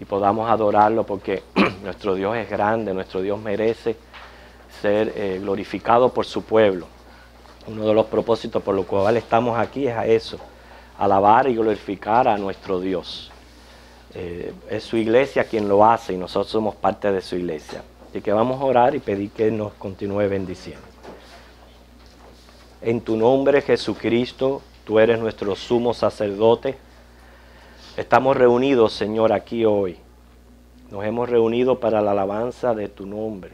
y podamos adorarlo, porque nuestro Dios es grande, nuestro Dios merece ser glorificado por su pueblo. Uno de los propósitos por los cuales estamos aquí es a eso, alabar y glorificar a nuestro Dios. Es su iglesia quien lo hace y nosotros somos parte de su iglesia. Así que vamos a orar y pedir que nos continúe bendiciendo. En tu nombre, Jesucristo, tú eres nuestro sumo sacerdote. Estamos reunidos, Señor, aquí hoy. Nos hemos reunido para la alabanza de tu nombre.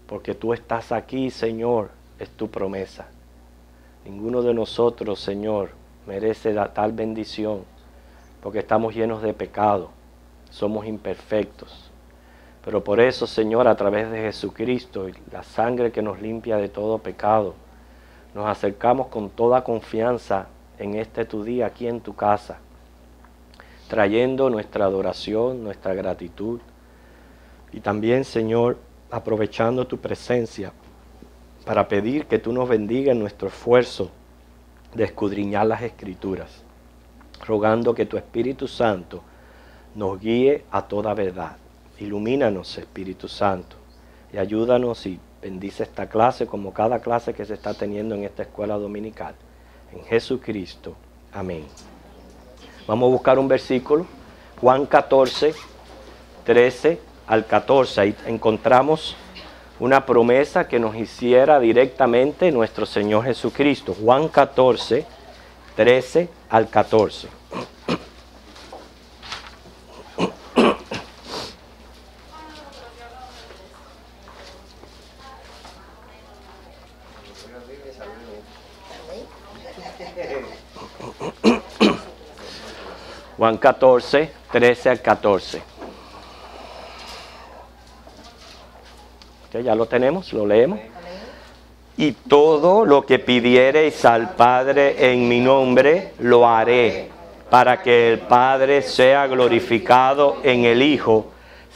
Porque tú estás aquí, Señor, es tu promesa. Ninguno de nosotros, Señor, merece tal bendición, porque estamos llenos de pecado, somos imperfectos. Pero por eso, Señor, a través de Jesucristo y la sangre que nos limpia de todo pecado, nos acercamos con toda confianza en este tu día aquí en tu casa, trayendo nuestra adoración, nuestra gratitud y también, Señor, aprovechando tu presencia para pedir que tú nos bendiga en nuestro esfuerzo de escudriñar las Escrituras, rogando que tu Espíritu Santo nos guíe a toda verdad. Ilumínanos, Espíritu Santo, y ayúdanos y bendice esta clase como cada clase que se está teniendo en esta escuela dominical. En Jesucristo. Amén. Vamos a buscar un versículo, Juan 14, 13 al 14. Ahí encontramos una promesa que nos hiciera directamente nuestro Señor Jesucristo. Juan 14, 13 al 14. Juan 14, 13 al 14. Ya lo tenemos, lo leemos. Y todo lo que pidiereis al Padre en mi nombre, lo haré, para que el Padre sea glorificado en el Hijo.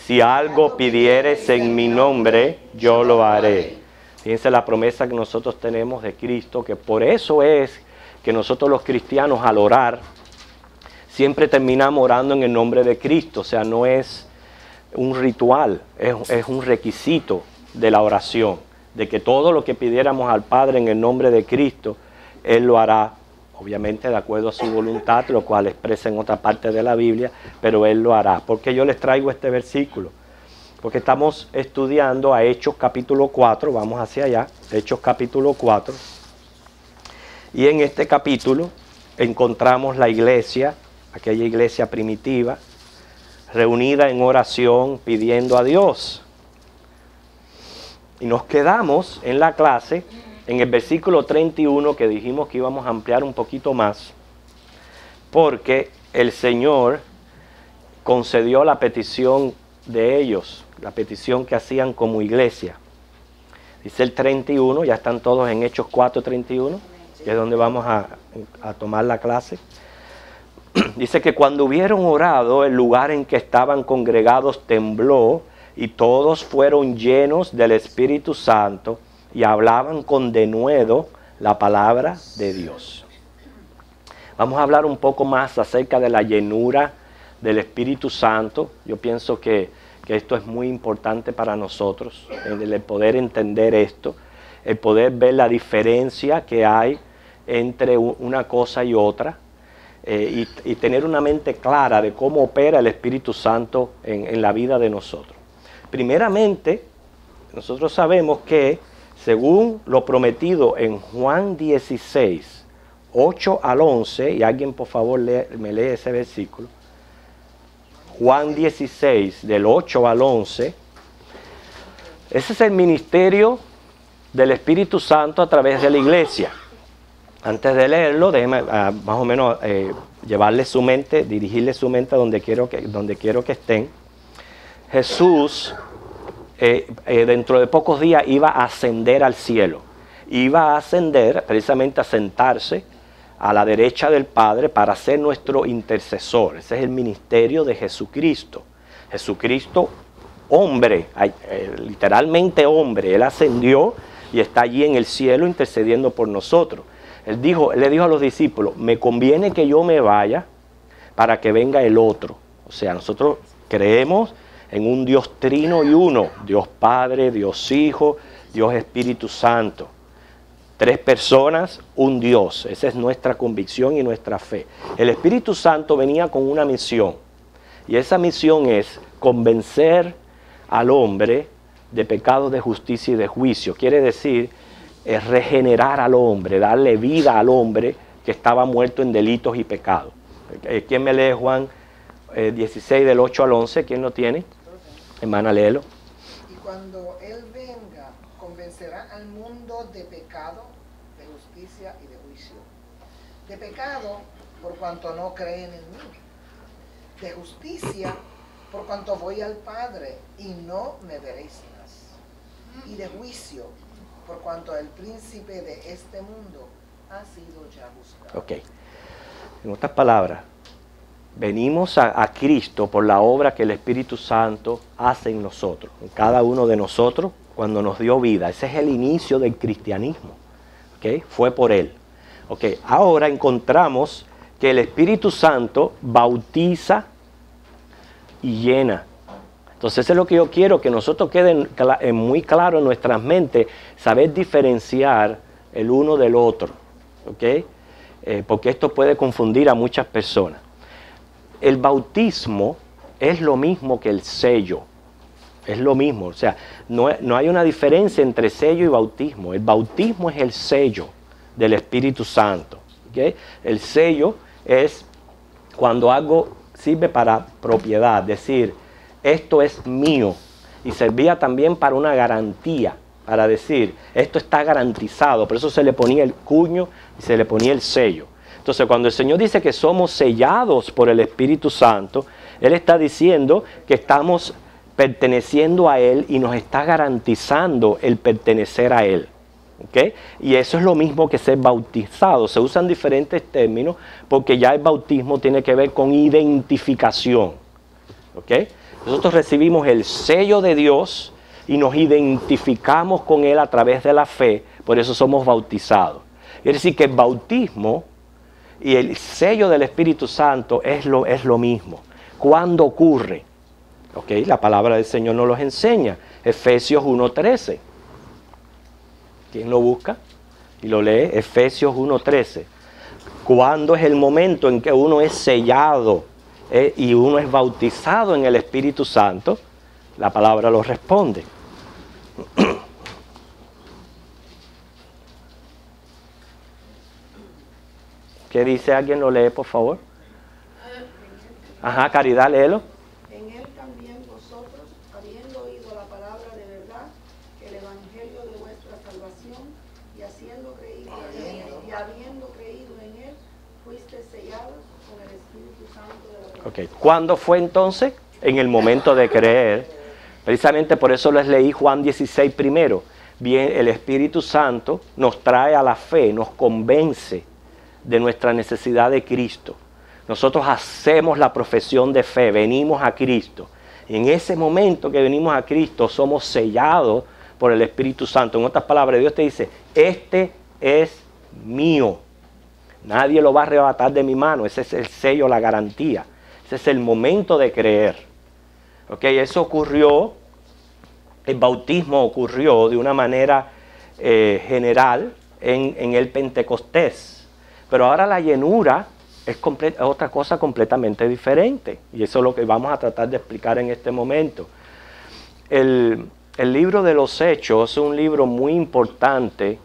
Si algo pidiereis en mi nombre, yo lo haré. Fíjense la promesa que nosotros tenemos de Cristo, que por eso es que nosotros los cristianos al orar, siempre terminamos orando en el nombre de Cristo. O sea, no es un ritual, es un requisito de la oración, de que todo lo que pidiéramos al Padre en el nombre de Cristo, Él lo hará, obviamente de acuerdo a su voluntad, lo cual expresa en otra parte de la Biblia, pero Él lo hará. ¿Por qué yo les traigo este versículo? Porque estamos estudiando a Hechos capítulo 4, vamos hacia allá, Hechos capítulo 4, y en este capítulo encontramos la iglesia, aquella iglesia primitiva, reunida en oración pidiendo a Dios. Y nos quedamos en la clase, en el versículo 31, que dijimos que íbamos a ampliar un poquito más, porque el Señor concedió la petición de ellos, la petición que hacían como iglesia. Dice el 31, ya están todos en Hechos 4, 31, que es donde vamos a tomar la clase. Dice que cuando hubieron orado, el lugar en que estaban congregados tembló, y todos fueron llenos del Espíritu Santo y hablaban con denuedo la palabra de Dios. Vamos a hablar un poco más acerca de la llenura del Espíritu Santo. Yo pienso que esto es muy importante para nosotros, el poder entender esto, el poder ver la diferencia que hay entre una cosa y otra, y tener una mente clara de cómo opera el Espíritu Santo en la vida de nosotros. Primeramente, nosotros sabemos que según lo prometido en Juan 16, 8 al 11, y alguien por favor me lee ese versículo, Juan 16, del 8 al 11, ese es el ministerio del Espíritu Santo a través de la iglesia. Antes de leerlo, déjenme más o menos llevarle su mente, dirigirle su mente a donde quiero que estén. Jesús, dentro de pocos días, iba a ascender al cielo. Iba a ascender, precisamente a sentarse a la derecha del Padre para ser nuestro intercesor. Ese es el ministerio de Jesucristo. Jesucristo, hombre, literalmente hombre, Él ascendió y está allí en el cielo intercediendo por nosotros. Él le dijo a los discípulos, me conviene que yo me vaya para que venga el otro, O sea, nosotros creemos en un Dios trino y uno, Dios Padre, Dios Hijo, Dios Espíritu Santo. 3 personas, un Dios. Esa es nuestra convicción y nuestra fe. El Espíritu Santo venía con una misión. Y esa misión es convencer al hombre de pecado, de justicia y de juicio. Quiere decir, es regenerar al hombre, darle vida al hombre que estaba muerto en delitos y pecados. ¿Quién me lee Juan 16 del 8 al 11? ¿Quién lo tiene? Hermana, léelo. Y cuando Él venga, convencerá al mundo de pecado, de justicia y de juicio. De pecado, por cuanto no creen en mí. De justicia, por cuanto voy al Padre y no me veréis más. Y de juicio, por cuanto el príncipe de este mundo ha sido ya juzgado. Ok. En otras palabras, venimos a Cristo por la obra que el Espíritu Santo hace en nosotros, en cada uno de nosotros, cuando nos dio vida. Ese es el inicio del cristianismo. ¿Okay? Fue por Él. Okay. Ahora encontramos que el Espíritu Santo bautiza y llena. Entonces eso es lo que yo quiero, que nosotros queden muy claro en nuestras mentes, saber diferenciar el uno del otro. ¿Okay? Porque esto puede confundir a muchas personas. El bautismo es lo mismo que el sello, es lo mismo, o sea, no hay una diferencia entre sello y bautismo. El bautismo es el sello del Espíritu Santo, ¿okay? El sello es cuando algo sirve para propiedad, decir, esto es mío, y servía también para una garantía, para decir, esto está garantizado, por eso se le ponía el cuño y se le ponía el sello. Entonces, cuando el Señor dice que somos sellados por el Espíritu Santo, Él está diciendo que estamos perteneciendo a Él y nos está garantizando el pertenecer a Él. ¿Okay? Y eso es lo mismo que ser bautizado. Se usan diferentes términos porque ya el bautismo tiene que ver con identificación. ¿Okay? Nosotros recibimos el sello de Dios y nos identificamos con Él a través de la fe, por eso somos bautizados. Es decir, que el bautismo y el sello del Espíritu Santo es lo mismo. ¿Cuándo ocurre? Okay, la palabra del Señor nos los enseña. Efesios 1:13. ¿Quién lo busca? Y lo lee. Efesios 1:13. ¿Cuándo es el momento en que uno es sellado y uno es bautizado en el Espíritu Santo? La palabra lo responde. ¿Qué dice? ¿Alguien lo lee, por favor? Ajá, Caridad, léelo. En él también vosotros, habiendo oído la palabra de verdad, el evangelio de vuestra salvación, y habiendo creído en él, fuisteis sellados con el Espíritu Santo de la promesa. Okay. ¿Cuándo fue entonces? En el momento de creer. Precisamente por eso les leí Juan 16 primero. Bien, el Espíritu Santo nos trae a la fe, nos convence de nuestra necesidad de Cristo. Nosotros hacemos la profesión de fe, venimos a Cristo. Y en ese momento que venimos a Cristo somos sellados por el Espíritu Santo. En otras palabras, Dios te dice, este es mío. Nadie lo va a arrebatar de mi mano. Ese es el sello, la garantía. Ese es el momento de creer. Okay, eso ocurrió, el bautismo ocurrió de una manera general en el Pentecostés. Pero ahora la llenura es otra cosa completamente diferente. Y eso es lo que vamos a tratar de explicar en este momento. El libro de los Hechos es un libro muy importante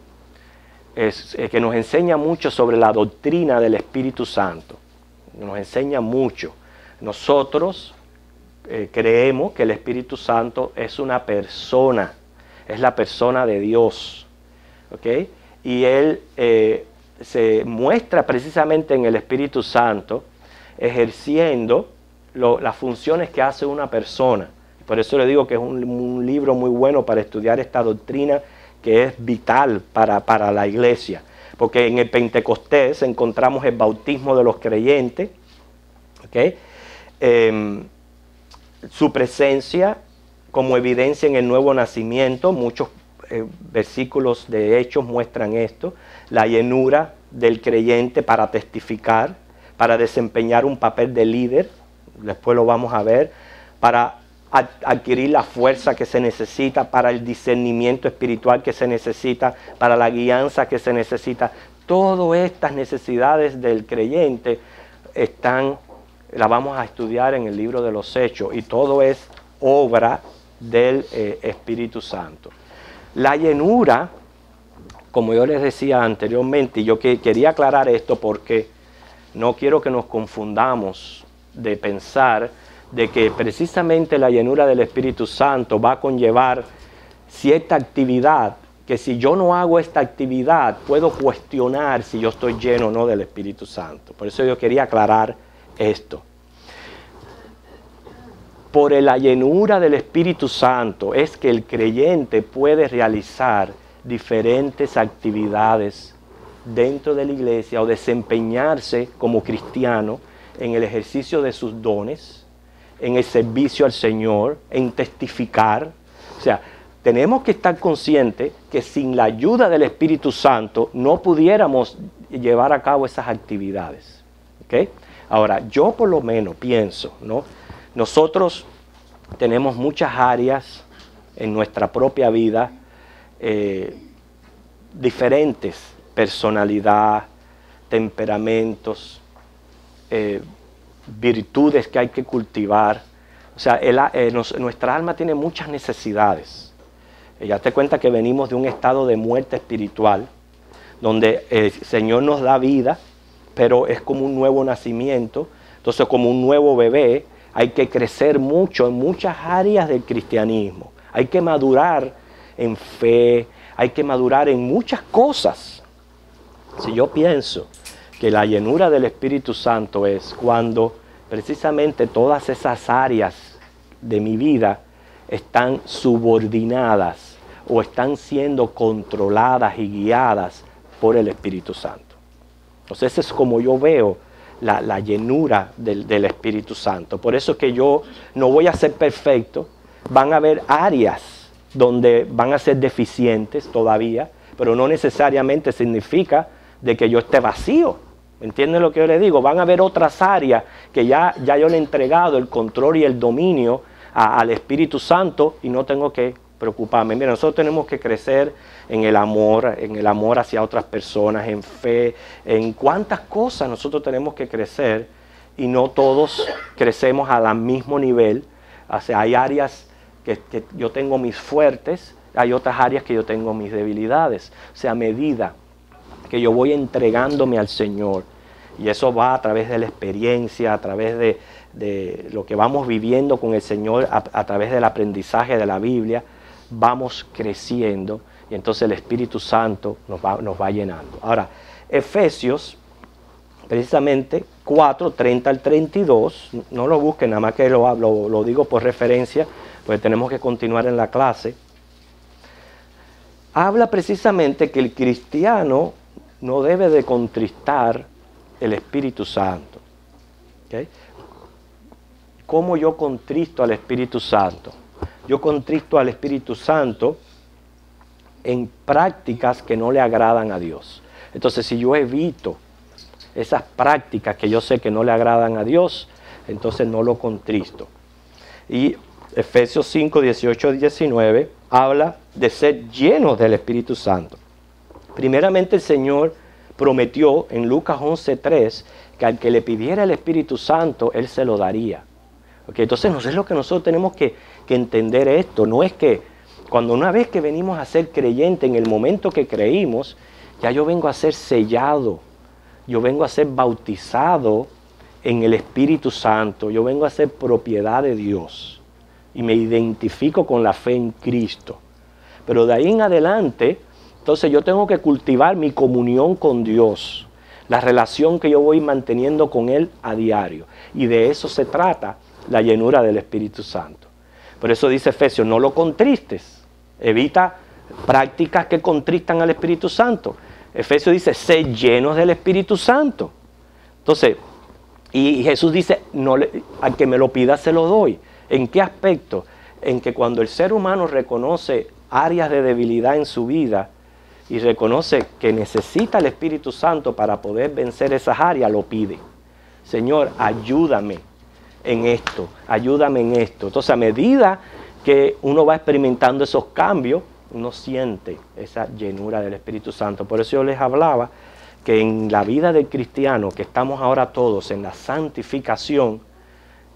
que nos enseña mucho sobre la doctrina del Espíritu Santo. Nos enseña mucho. Nosotros creemos que el Espíritu Santo es una persona. Es la persona de Dios. ¿Okay? Y Él se muestra precisamente en el Espíritu Santo ejerciendo las funciones que hace una persona. Por eso le digo que es un libro muy bueno para estudiar esta doctrina que es vital para la iglesia. Porque en el Pentecostés encontramos el bautismo de los creyentes, ¿okay? Su presencia como evidencia en el nuevo nacimiento. Muchos versículos de Hechos muestran esto. La llenura del creyente para testificar, para desempeñar un papel de líder, después lo vamos a ver, para adquirir la fuerza que se necesita, para el discernimiento espiritual que se necesita, para la guianza que se necesita. Todas estas necesidades del creyente las vamos a estudiar en el libro de los Hechos, y todo es obra del Espíritu Santo. La llenura, como yo les decía anteriormente, y yo quería aclarar esto porque no quiero que nos confundamos de pensar de que precisamente la llenura del Espíritu Santo va a conllevar cierta actividad, que si yo no hago esta actividad, puedo cuestionar si yo estoy lleno o no del Espíritu Santo. Por eso yo quería aclarar esto. Por la llenura del Espíritu Santo es que el creyente puede realizar diferentes actividades dentro de la iglesia o desempeñarse como cristiano en el ejercicio de sus dones, en el servicio al Señor, en testificar. O sea, tenemos que estar conscientes que sin la ayuda del Espíritu Santo no pudiéramos llevar a cabo esas actividades. ¿Okay? Ahora, yo por lo menos pienso, ¿no? Nosotros tenemos muchas áreas en nuestra propia vida, diferentes, personalidad, temperamentos, virtudes que hay que cultivar. O sea, nuestra alma tiene muchas necesidades. Ya te cuenta que venimos de un estado de muerte espiritual, donde el Señor nos da vida, pero es como un nuevo nacimiento. Entonces, como un nuevo bebé, hay que crecer mucho en muchas áreas del cristianismo. Hay que madurar en fe, hay que madurar en muchas cosas. Si yo pienso que la llenura del Espíritu Santo es cuando precisamente todas esas áreas de mi vida están subordinadas o están siendo controladas y guiadas por el Espíritu Santo. Entonces, ese es como yo veo la llenura del Espíritu Santo. Por eso es que yo no voy a ser perfecto. Van a haber áreas donde van a ser deficientes todavía, pero no necesariamente significa de que yo esté vacío. ¿Entienden lo que yo le digo? Van a haber otras áreas que ya yo le he entregado el control y el dominio al Espíritu Santo y no tengo que preocuparme. Mira, nosotros tenemos que crecer en el amor hacia otras personas, en fe, en cuántas cosas nosotros tenemos que crecer, y no todos crecemos al mismo nivel. O sea, hay áreas que yo tengo mis fuertes, hay otras áreas que yo tengo mis debilidades. O sea, a medida que yo voy entregándome al Señor, y eso va a través de la experiencia, a través de lo que vamos viviendo con el Señor, a través del aprendizaje de la Biblia, vamos creciendo, y entonces el Espíritu Santo nos va llenando. Ahora, Efesios, precisamente 4, 30 al 32, no lo busquen, nada más que lo digo por referencia, pues tenemos que continuar en la clase. Habla precisamente que el cristiano no debe de contristar el Espíritu Santo. ¿Okay? ¿Cómo yo contristo al Espíritu Santo? Yo contristo al Espíritu Santo en prácticas que no le agradan a Dios. Entonces, si yo evito esas prácticas que yo sé que no le agradan a Dios, entonces no lo contristo. Y Efesios 5, 18 y 19 habla de ser llenos del Espíritu Santo. Primeramente, el Señor prometió en Lucas 11:3 que al que le pidiera el Espíritu Santo, Él se lo daría. ¿Okay? Entonces, no es lo que nosotros tenemos que entender esto. No es que cuando una vez que venimos a ser creyente, en el momento que creímos, ya yo vengo a ser sellado, yo vengo a ser bautizado en el Espíritu Santo, yo vengo a ser propiedad de Dios y me identifico con la fe en Cristo. Pero de ahí en adelante, entonces yo tengo que cultivar mi comunión con Dios, la relación que yo voy manteniendo con Él a diario. Y de eso se trata la llenura del Espíritu Santo. Por eso dice Efesios, no lo contristes, evita prácticas que contristan al Espíritu Santo. Efesios dice, sé llenos del Espíritu Santo. Entonces, y Jesús dice, no, al que me lo pida se lo doy. ¿En qué aspecto? En que cuando el ser humano reconoce áreas de debilidad en su vida y reconoce que necesita el Espíritu Santo para poder vencer esas áreas, lo pide. Señor, ayúdame en esto, ayúdame en esto. Entonces, a medida que uno va experimentando esos cambios, uno siente esa llenura del Espíritu Santo. Por eso yo les hablaba que en la vida del cristiano, que estamos ahora todos en la santificación,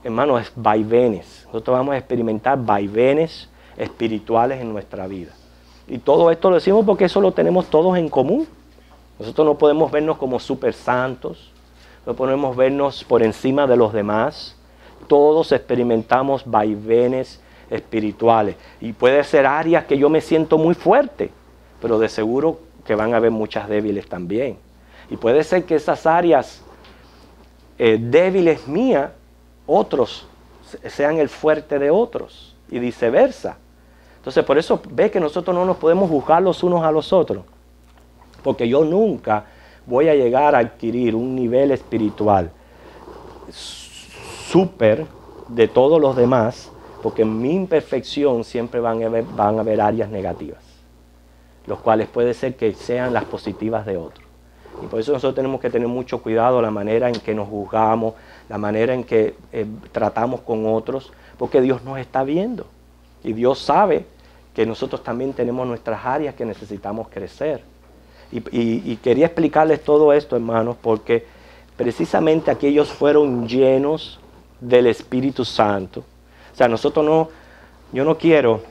hermanos, es vaivenes. Nosotros vamos a experimentar vaivenes espirituales en nuestra vida. Y todo esto lo decimos porque eso lo tenemos todos en común. Nosotros no podemos vernos como super santos, no podemos vernos por encima de los demás. Todos experimentamos vaivenes espirituales. Y puede ser áreas que yo me siento muy fuerte, pero de seguro que van a haber muchas débiles también. Y puede ser que esas áreas débiles mías, otros sean el fuerte de otros y viceversa. Entonces por eso ve que nosotros no nos podemos juzgar los unos a los otros, porque yo nunca voy a llegar a adquirir un nivel espiritual súper de todos los demás, porque en mi imperfección siempre van a haber áreas negativas, los cuales puede ser que sean las positivas de otros. Y por eso nosotros tenemos que tener mucho cuidado la manera en que nos juzgamos, la manera en que tratamos con otros, porque Dios nos está viendo. Y Dios sabe que nosotros también tenemos nuestras áreas que necesitamos crecer. Y quería explicarles todo esto, hermanos, porque precisamente aquí ellos fueron llenos del Espíritu Santo. O sea, yo no quiero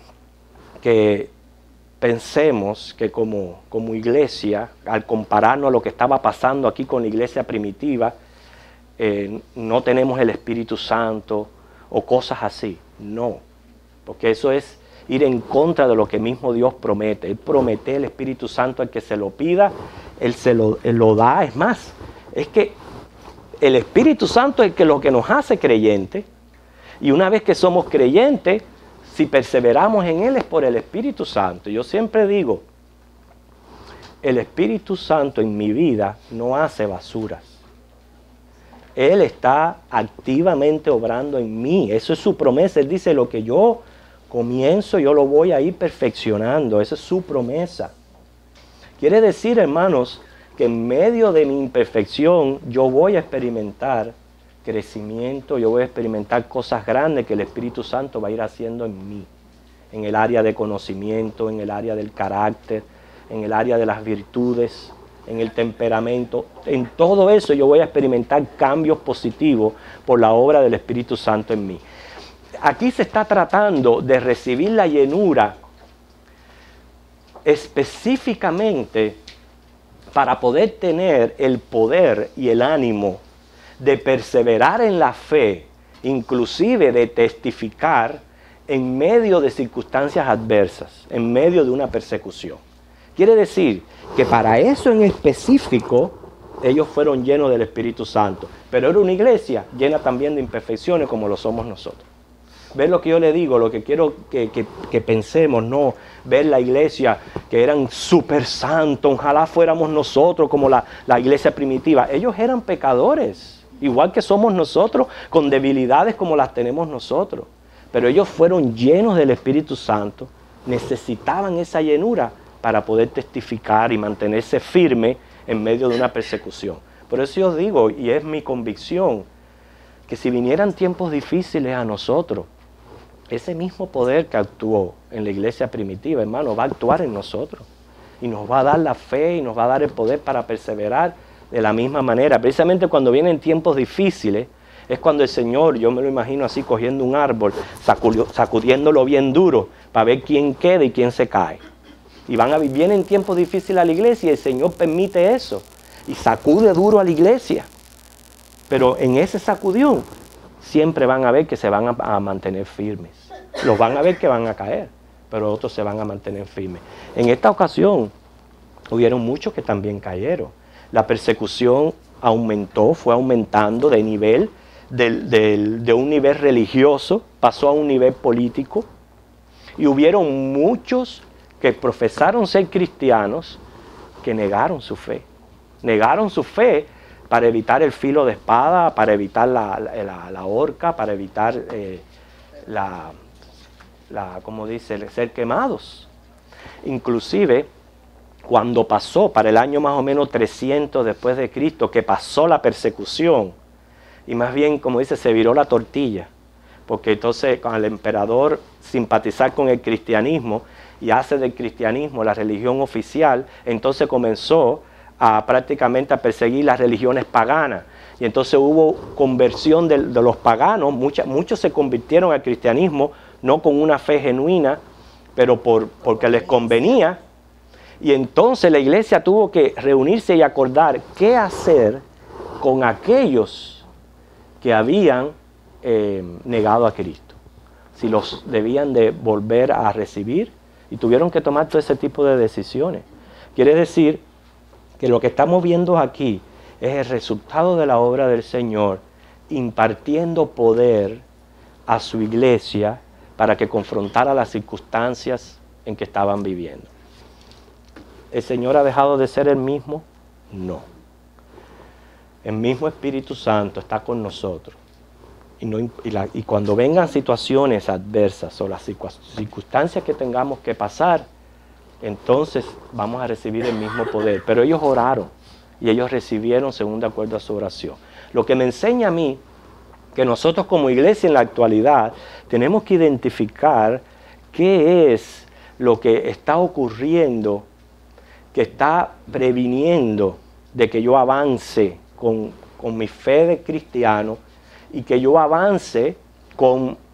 que pensemos que como iglesia, al compararnos a lo que estaba pasando aquí con la iglesia primitiva, no tenemos el Espíritu Santo o cosas así. No, porque eso es ir en contra de lo que mismo Dios promete. Él promete el Espíritu Santo al que se lo pida, Él lo da. Es más, es que el Espíritu Santo es lo que nos hace creyentes, y una vez que somos creyentes, si perseveramos en Él es por el Espíritu Santo. Yo siempre digo, el Espíritu Santo en mi vida no hace basuras. Él está activamente obrando en mí. Eso es su promesa. Él dice, lo que yo comienzo, yo lo voy a ir perfeccionando. Esa es su promesa. Quiere decir, hermanos, que en medio de mi imperfección yo voy a experimentar crecimiento, yo voy a experimentar cosas grandes que el Espíritu Santo va a ir haciendo en mí, en el área de conocimiento, en el área del carácter, en el área de las virtudes, en el temperamento. En todo eso yo voy a experimentar cambios positivos por la obra del Espíritu Santo en mí. Aquí se está tratando de recibir la llenura específicamente para poder tener el poder y el ánimo de perseverar en la fe, inclusive de testificar en medio de circunstancias adversas, en medio de una persecución. Quiere decir que para eso en específico ellos fueron llenos del Espíritu Santo, pero era una iglesia llena también de imperfecciones como lo somos nosotros. ¿Ven lo que yo le digo? Lo que quiero que pensemos, no ver la iglesia que eran súper santos, ojalá fuéramos nosotros como la iglesia primitiva. Ellos eran pecadores, igual que somos nosotros, con debilidades como las tenemos nosotros. Pero ellos fueron llenos del Espíritu Santo, necesitaban esa llenura para poder testificar y mantenerse firme en medio de una persecución. Por eso yo digo, y es mi convicción, que si vinieran tiempos difíciles a nosotros, ese mismo poder que actuó en la iglesia primitiva, hermano, va a actuar en nosotros. Y nos va a dar la fe y nos va a dar el poder para perseverar de la misma manera. Precisamente cuando vienen tiempos difíciles, es cuando el Señor, yo me lo imagino así, cogiendo un árbol, sacudiéndolo bien duro, para ver quién queda y quién se cae. Y vienen tiempos difíciles a la iglesia y el Señor permite eso. Y sacude duro a la iglesia. Pero en ese sacudión, siempre van a ver que se van a mantener firmes. Los van a ver que van a caer, pero otros se van a mantener firmes. En esta ocasión, hubieron muchos que también cayeron. La persecución aumentó, fue aumentando de nivel, de un nivel religioso, pasó a un nivel político. Y hubieron muchos que profesaron ser cristianos que negaron su fe. Negaron su fe para evitar el filo de espada, para evitar la horca, para evitar ¿cómo dice?, ser quemados. Inclusive, cuando pasó, para el año más o menos 300 después de Cristo, que pasó la persecución, y más bien, como dice, se viró la tortilla, porque entonces al emperador simpatizar con el cristianismo y hace del cristianismo la religión oficial, entonces comenzó prácticamente a perseguir las religiones paganas. Y entonces hubo conversión de los paganos, muchos se convirtieron al cristianismo, no con una fe genuina, pero porque les convenía. Y entonces la iglesia tuvo que reunirse y acordar qué hacer con aquellos que habían negado a Cristo. Si los debían de volver a recibir, y tuvieron que tomar todo ese tipo de decisiones. Quiere decir que lo que estamos viendo aquí es el resultado de la obra del Señor impartiendo poder a su iglesia para que confrontara las circunstancias en que estaban viviendo. ¿El Señor ha dejado de ser el mismo? No. El mismo Espíritu Santo está con nosotros. Y cuando vengan situaciones adversas o las circunstancias que tengamos que pasar, entonces vamos a recibir el mismo poder. Pero ellos oraron y ellos recibieron según de acuerdo a su oración. Lo que me enseña a mí que nosotros como iglesia en la actualidad tenemos que identificar qué es lo que está ocurriendo, que está previniendo de que yo avance con mi fe de cristiano y que yo avance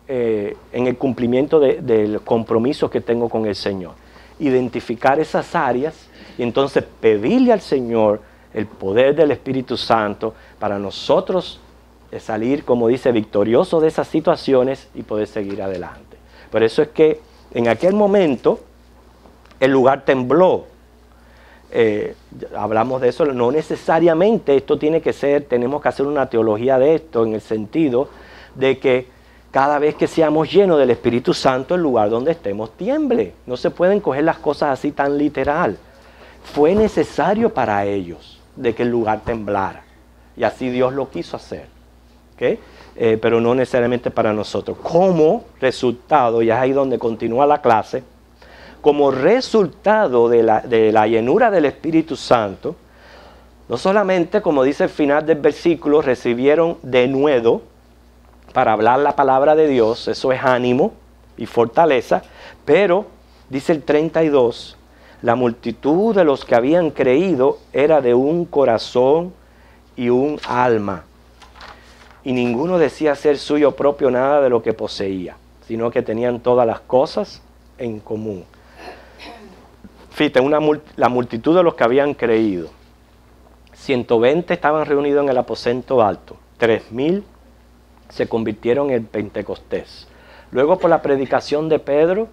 en el cumplimiento de los compromisos que tengo con el Señor. Identificar esas áreas y entonces pedirle al Señor el poder del Espíritu Santo para nosotros salir, como dice, victoriosos de esas situaciones y poder seguir adelante. Por eso es que en aquel momento el lugar tembló. Hablamos de eso, no necesariamente esto tiene que ser, tenemos que hacer una teología de esto en el sentido de que cada vez que seamos llenos del Espíritu Santo, el lugar donde estemos tiemble. No se pueden coger las cosas así tan literal. Fue necesario para ellos de que el lugar temblara. Y así Dios lo quiso hacer. ¿Okay? Pero no necesariamente para nosotros. Como resultado, y es ahí donde continúa la clase, como resultado de la llenura del Espíritu Santo, no solamente, como dice el final del versículo, recibieron denuedo para hablar la palabra de Dios, eso es ánimo y fortaleza, pero, dice el 32, la multitud de los que habían creído era de un corazón y un alma, y ninguno decía ser suyo propio nada de lo que poseía, sino que tenían todas las cosas en común. Fíjate, la multitud de los que habían creído. 120 estaban reunidos en el aposento alto. 3,000 se convirtieron en Pentecostés. Luego, por la predicación de Pedro,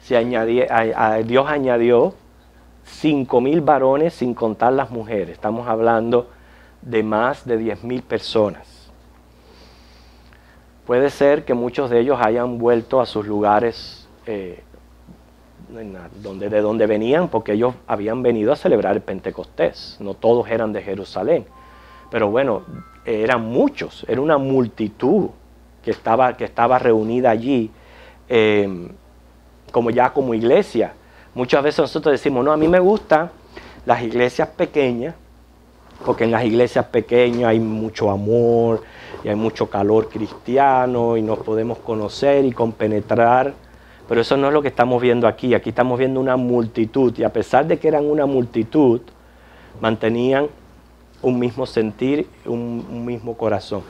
Dios añadió 5,000 varones sin contar las mujeres. Estamos hablando de más de 10,000 personas. Puede ser que muchos de ellos hayan vuelto a sus lugares de donde venían, porque ellos habían venido a celebrar el Pentecostés. No todos eran de Jerusalén, pero bueno, eran muchos, era una multitud que estaba reunida allí, como iglesia. Muchas veces nosotros decimos, no, a mí me gustan las iglesias pequeñas, porque en las iglesias pequeñas hay mucho amor y hay mucho calor cristiano y nos podemos conocer y compenetrar. Pero eso no es lo que estamos viendo aquí. Aquí estamos viendo una multitud, y a pesar de que eran una multitud, mantenían un mismo sentir, un mismo corazón.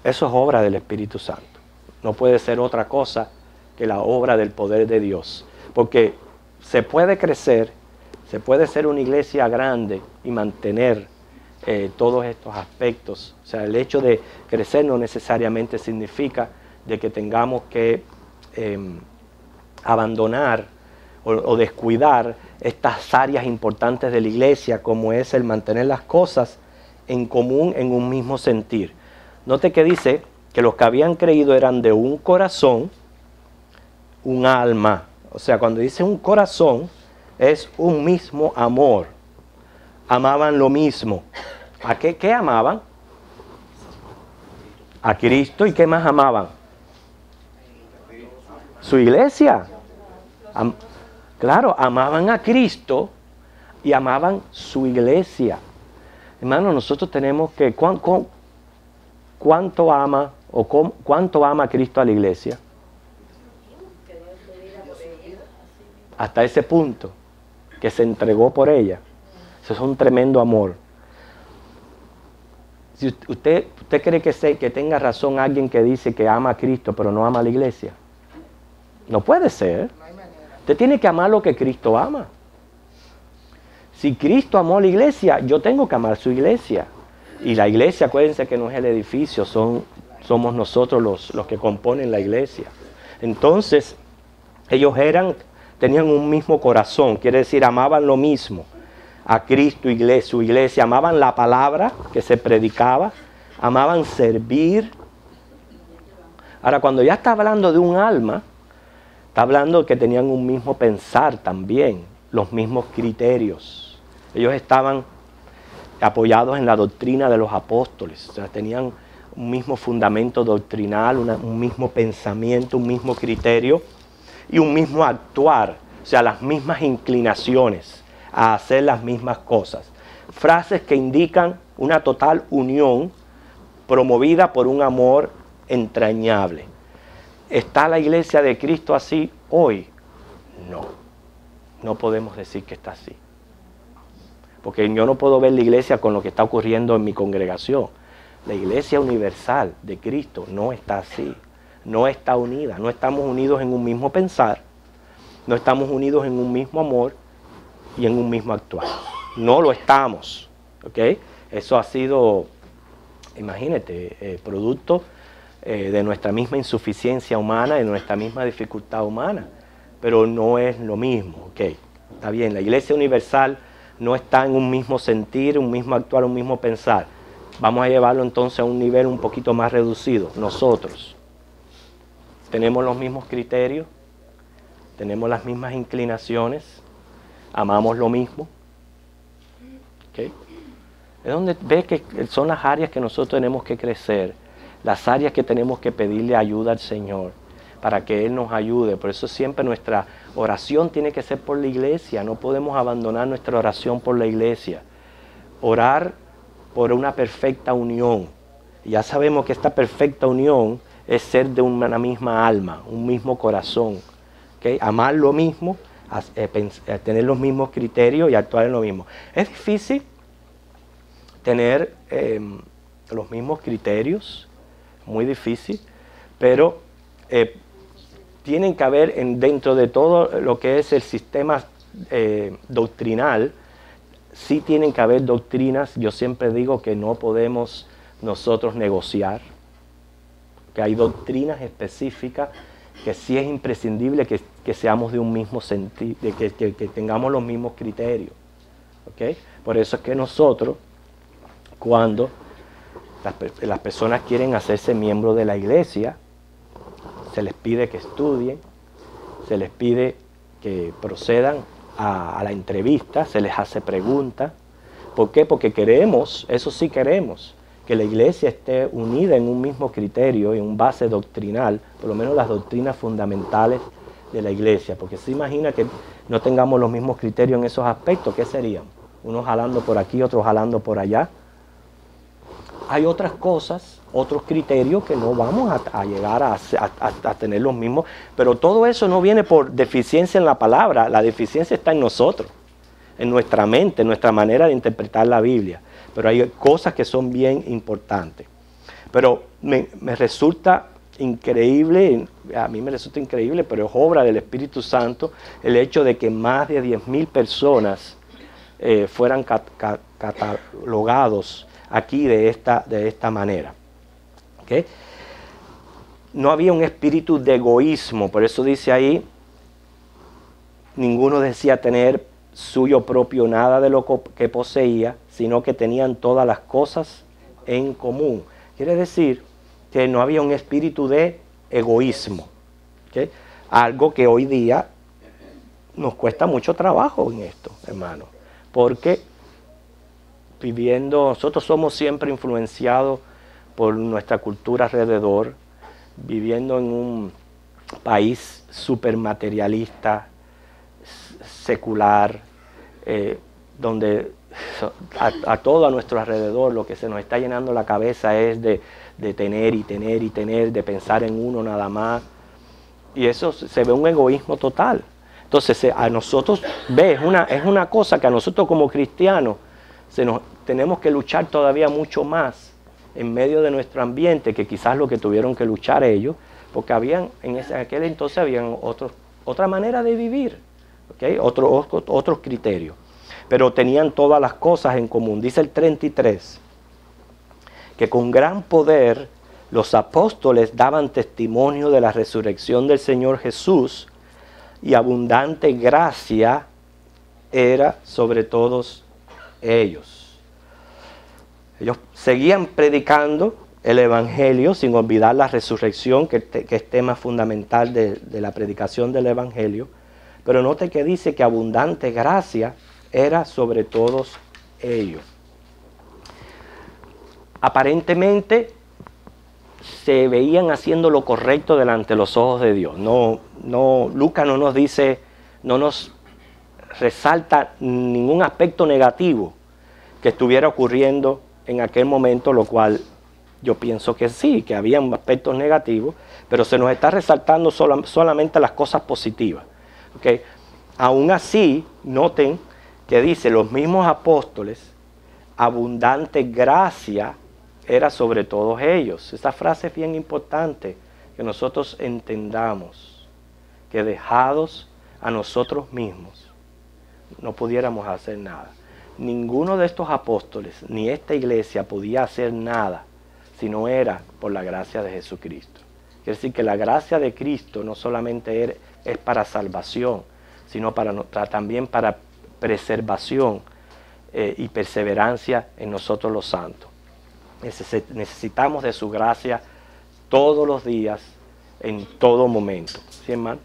Eso es obra del Espíritu Santo. No puede ser otra cosa que la obra del poder de Dios. Porque se puede crecer, se puede ser una iglesia grande y mantener todos estos aspectos. O sea, el hecho de crecer no necesariamente significa de que tengamos que abandonar o descuidar estas áreas importantes de la iglesia, como es el mantener las cosas en común en un mismo sentir. Note que dice que los que habían creído eran de un corazón, un alma. O sea, cuando dice un corazón, es un mismo amor. Amaban lo mismo. ¿A qué amaban? A Cristo. ¿Y qué más amaban? Su iglesia. Claro, amaban a Cristo y amaban su iglesia. Hermano, nosotros tenemos que... cuánto ama cuánto ama Cristo a la iglesia? Hasta ese punto, que se entregó por ella. Eso es un tremendo amor. Si usted cree que tenga razón alguien que dice que ama a Cristo pero no ama a la iglesia, no puede ser. Usted tiene que amar lo que Cristo ama. Si Cristo amó a la iglesia, yo tengo que amar su iglesia. Y la iglesia, acuérdense que no es el edificio, somos nosotros los que componen la iglesia. Entonces, ellos tenían un mismo corazón, quiere decir, amaban lo mismo. A Cristo, su iglesia, amaban la palabra que se predicaba, amaban servir. Ahora, cuando ya está hablando de un alma, está hablando de que tenían un mismo pensar también, los mismos criterios. Ellos estaban apoyados en la doctrina de los apóstoles, o sea, tenían un mismo fundamento doctrinal, un mismo pensamiento, un mismo criterio y un mismo actuar, o sea, las mismas inclinaciones a hacer las mismas cosas. Frases que indican una total unión promovida por un amor entrañable. ¿Está la iglesia de Cristo así hoy? No, no podemos decir que está así. Porque yo no puedo ver la iglesia con lo que está ocurriendo en mi congregación. La iglesia universal de Cristo no está así, no está unida, no estamos unidos en un mismo pensar, no estamos unidos en un mismo amor y en un mismo actuar. No lo estamos, ¿ok? Eso ha sido, imagínate, producto de nuestra misma insuficiencia humana, de nuestra misma dificultad humana, pero no es lo mismo, ¿ok? Está bien, la iglesia universal no está en un mismo sentir, un mismo actuar, un mismo pensar. Vamos a llevarlo entonces a un nivel un poquito más reducido. Nosotros tenemos los mismos criterios, tenemos las mismas inclinaciones, amamos lo mismo. ¿Okay? Es donde ves que son las áreas que nosotros tenemos que crecer, las áreas que tenemos que pedirle ayuda al Señor para que Él nos ayude. Por eso siempre nuestra oración tiene que ser por la iglesia. No podemos abandonar nuestra oración por la iglesia. Orar por una perfecta unión. Y ya sabemos que esta perfecta unión es ser de una misma alma, un mismo corazón. ¿Okay? Amar lo mismo, tener los mismos criterios y actuar en lo mismo. Es difícil tener los mismos criterios, muy difícil, pero tienen que haber dentro de todo lo que es el sistema doctrinal, sí tienen que haber doctrinas. Yo siempre digo que no podemos nosotros negociar, que hay doctrinas específicas que sí es imprescindible que seamos de un mismo sentido, que tengamos los mismos criterios. ¿Okay? Por eso es que nosotros, cuando las personas quieren hacerse miembros de la iglesia, se les pide que estudien, se les pide que procedan a la entrevista, se les hace preguntas. ¿Por qué? Porque queremos, eso sí queremos, que la iglesia esté unida en un mismo criterio y en un base doctrinal, por lo menos las doctrinas fundamentales de la iglesia. Porque se imagina que no tengamos los mismos criterios en esos aspectos, ¿qué serían? Unos jalando por aquí, otros jalando por allá. Hay otras cosas, otros criterios que no vamos a llegar a tener los mismos, pero todo eso no viene por deficiencia en la palabra, la deficiencia está en nosotros, en nuestra mente, en nuestra manera de interpretar la Biblia, pero hay cosas que son bien importantes. Pero me resulta increíble, a mí me resulta increíble, pero es obra del Espíritu Santo, el hecho de que más de 10,000 personas fueran catalogados aquí de esta manera. ¿Okay? No había un espíritu de egoísmo, por eso dice ahí, ninguno decía tener suyo propio nada de lo que poseía, sino que tenían todas las cosas en común. Quiere decir que no había un espíritu de egoísmo. ¿Okay? Algo que hoy día nos cuesta mucho trabajo en esto, hermano, porque nosotros somos siempre influenciados por nuestra cultura alrededor, viviendo en un país súper materialista, secular, donde a todo a nuestro alrededor lo que se nos está llenando la cabeza es de de tener y tener y tener, de pensar en uno nada más. Y eso se ve un egoísmo total. Entonces a nosotros, es una cosa que a nosotros como cristianos tenemos que luchar todavía mucho más en medio de nuestro ambiente, que quizás lo que tuvieron que luchar ellos, porque en aquel entonces habían otra manera de vivir, ¿okay? Otros criterios, pero tenían todas las cosas en común. Dice el 33, que con gran poder los apóstoles daban testimonio de la resurrección del Señor Jesús, y abundante gracia era sobre todos ellos. Ellos seguían predicando el Evangelio sin olvidar la resurrección, que es tema fundamental de la predicación del Evangelio. Pero note que dice que abundante gracia era sobre todos ellos. Aparentemente se veían haciendo lo correcto delante de los ojos de Dios. Lucas no nos dice, no nos resalta ningún aspecto negativo que estuviera ocurriendo en aquel momento, lo cual yo pienso que sí, que habían aspectos negativos, pero se nos está resaltando solamente las cosas positivas. ¿Okay? Aún así, noten que dice, los mismos apóstoles, abundante gracia era sobre todos ellos. Esta frase es bien importante, que nosotros entendamos que dejados a nosotros mismos no pudiéramos hacer nada. Ninguno de estos apóstoles ni esta iglesia podía hacer nada si no era por la gracia de Jesucristo. Quiere decir que la gracia de Cristo no solamente es para salvación, sino también para preservación y perseverancia en nosotros los santos. Necesitamos de su gracia todos los días, en todo momento. ¿Sí, hermano?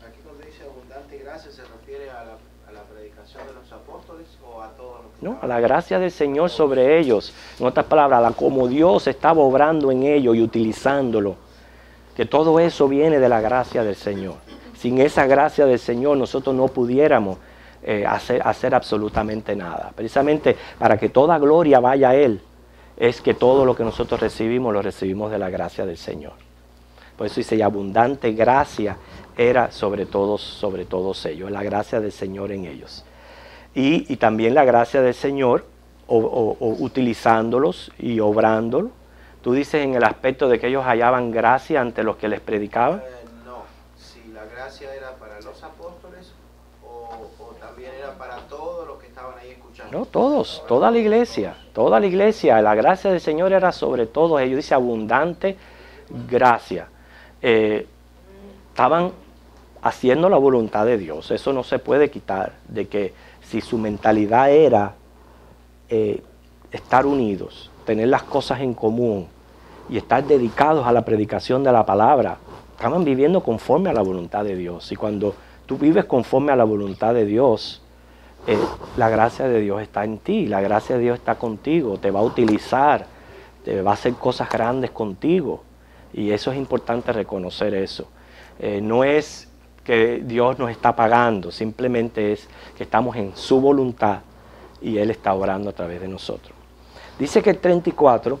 Aquí cuando dice abundante gracia, ¿se refiere a la predicación de los apóstoles o a todos los que No, a la gracia del Señor sobre ellos. En otras palabras, como Dios estaba obrando en ellos y utilizándolo, que todo eso viene de la gracia del Señor. Sin esa gracia del Señor nosotros no pudiéramos hacer absolutamente nada. Precisamente para que toda gloria vaya a Él, es que todo lo que nosotros recibimos, lo recibimos de la gracia del Señor. Por eso dice, y abundante gracia era sobre todos ellos, la gracia del Señor en ellos. Y también la gracia del Señor, utilizándolos y obrándolos. Tú dices en el aspecto de que ellos hallaban gracia ante los que les predicaban. No, si la gracia era para los apóstoles o también era para todos los que estaban ahí escuchando. No, todos, toda la iglesia, la gracia del Señor era sobre todos ellos. Dice abundante gracia. Estaban haciendo la voluntad de Dios, eso no se puede quitar, de que si su mentalidad era estar unidos, tener las cosas en común y estar dedicados a la predicación de la palabra, estaban viviendo conforme a la voluntad de Dios. Y cuando tú vives conforme a la voluntad de Dios, la gracia de Dios está en ti, la gracia de Dios está contigo, te va a utilizar, te va a hacer cosas grandes contigo. Y eso es importante reconocer eso. No es que Dios nos está pagando, simplemente es que estamos en su voluntad y Él está obrando a través de nosotros. Dice que el 34,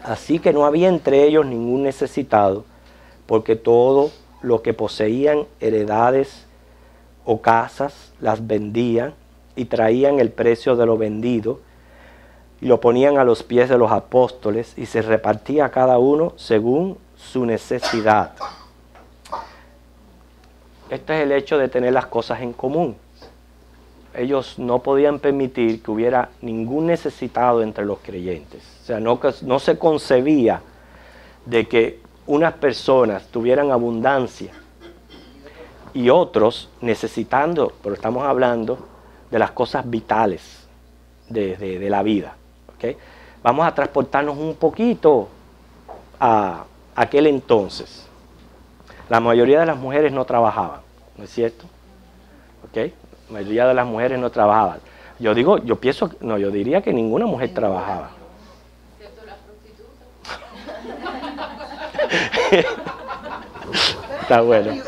así que no había entre ellos ningún necesitado, porque todo lo que poseían, heredades o casas, las vendían y traían el precio de lo vendido y lo ponían a los pies de los apóstoles y se repartía a cada uno según su necesidad. Este es el hecho de tener las cosas en común. Ellos no podían permitir que hubiera ningún necesitado entre los creyentes. O sea, no se concebía de que unas personas tuvieran abundancia y otros necesitando, pero estamos hablando de las cosas vitales de la vida. ¿Okay? Vamos a transportarnos un poquito a aquel entonces. La mayoría de las mujeres no trabajaban, ¿no es cierto? ¿Okay? La mayoría de las mujeres no trabajaban. Yo diría que ninguna mujer trabajaba. Excepto las prostitutas. Está bueno.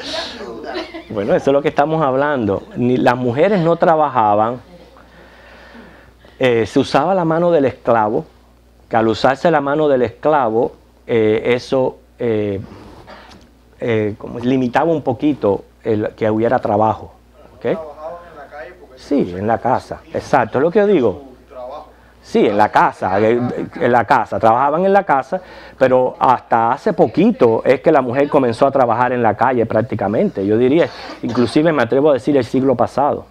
Bueno, eso es lo que estamos hablando. Las mujeres no trabajaban. Se usaba la mano del esclavo que al usarse la mano del esclavo, eso como limitaba un poquito que hubiera trabajo. ¿Okay? Trabajaban en la calle porque Sí, en la casa, exacto, es lo que yo digo. su trabajo. Sí, en la casa, trabajaban en la casa, pero hasta hace poquito es que la mujer comenzó a trabajar en la calle prácticamente. Yo diría, inclusive me atrevo a decir el siglo pasado,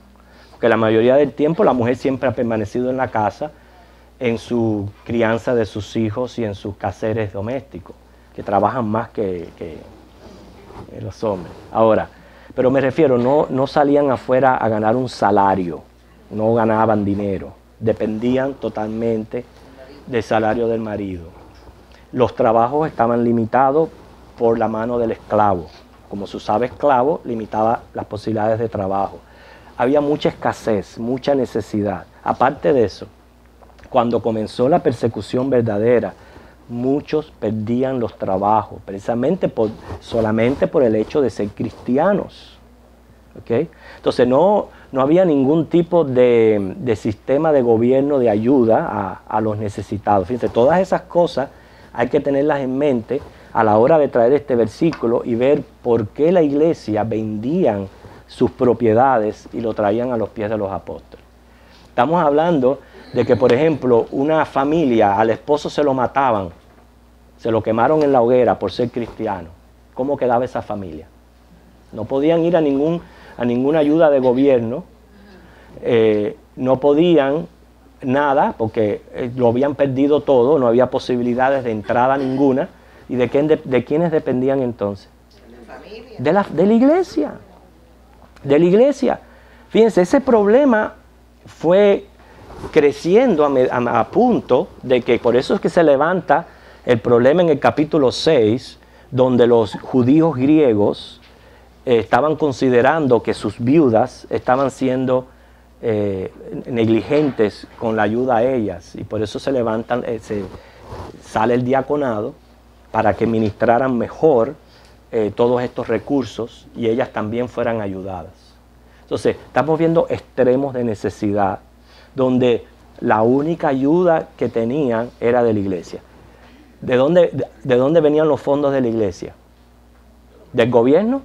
que la mayoría del tiempo la mujer siempre ha permanecido en la casa, en su crianza de sus hijos y en sus quehaceres domésticos, que trabajan más que los hombres. Ahora, pero me refiero, no salían afuera a ganar un salario, no ganaban dinero, dependían totalmente del salario del marido. Los trabajos estaban limitados por la mano del esclavo. Como se usaba esclavo, limitaba las posibilidades de trabajo. Había mucha escasez, mucha necesidad. Aparte de eso, cuando comenzó la persecución verdadera, muchos perdían los trabajos, precisamente solamente por el hecho de ser cristianos. ¿Okay? Entonces no había ningún tipo de sistema de gobierno de ayuda a los necesitados. Fíjense, todas esas cosas hay que tenerlas en mente a la hora de traer este versículo y ver por qué la iglesia vendían sus propiedades y lo traían a los pies de los apóstoles. Estamos hablando de que, por ejemplo, una familia, al esposo se lo mataban, se lo quemaron en la hoguera por ser cristiano. ¿Cómo quedaba esa familia? No podían ir a ninguna ayuda de gobierno, no podían nada porque lo habían perdido todo, no había posibilidades de entrada ninguna. ¿Y de quiénes dependían entonces? De la iglesia. De la iglesia. Fíjense, ese problema fue creciendo a punto de que por eso es que se levanta el problema en el capítulo 6, donde los judíos griegos estaban considerando que sus viudas estaban siendo negligentes con la ayuda a ellas, y por eso se levantan, sale el diaconado para que ministraran mejor todos estos recursos y ellas también fueran ayudadas. Entonces, estamos viendo extremos de necesidad, donde la única ayuda que tenían era de la iglesia. ¿De dónde venían los fondos de la iglesia? ¿Del gobierno?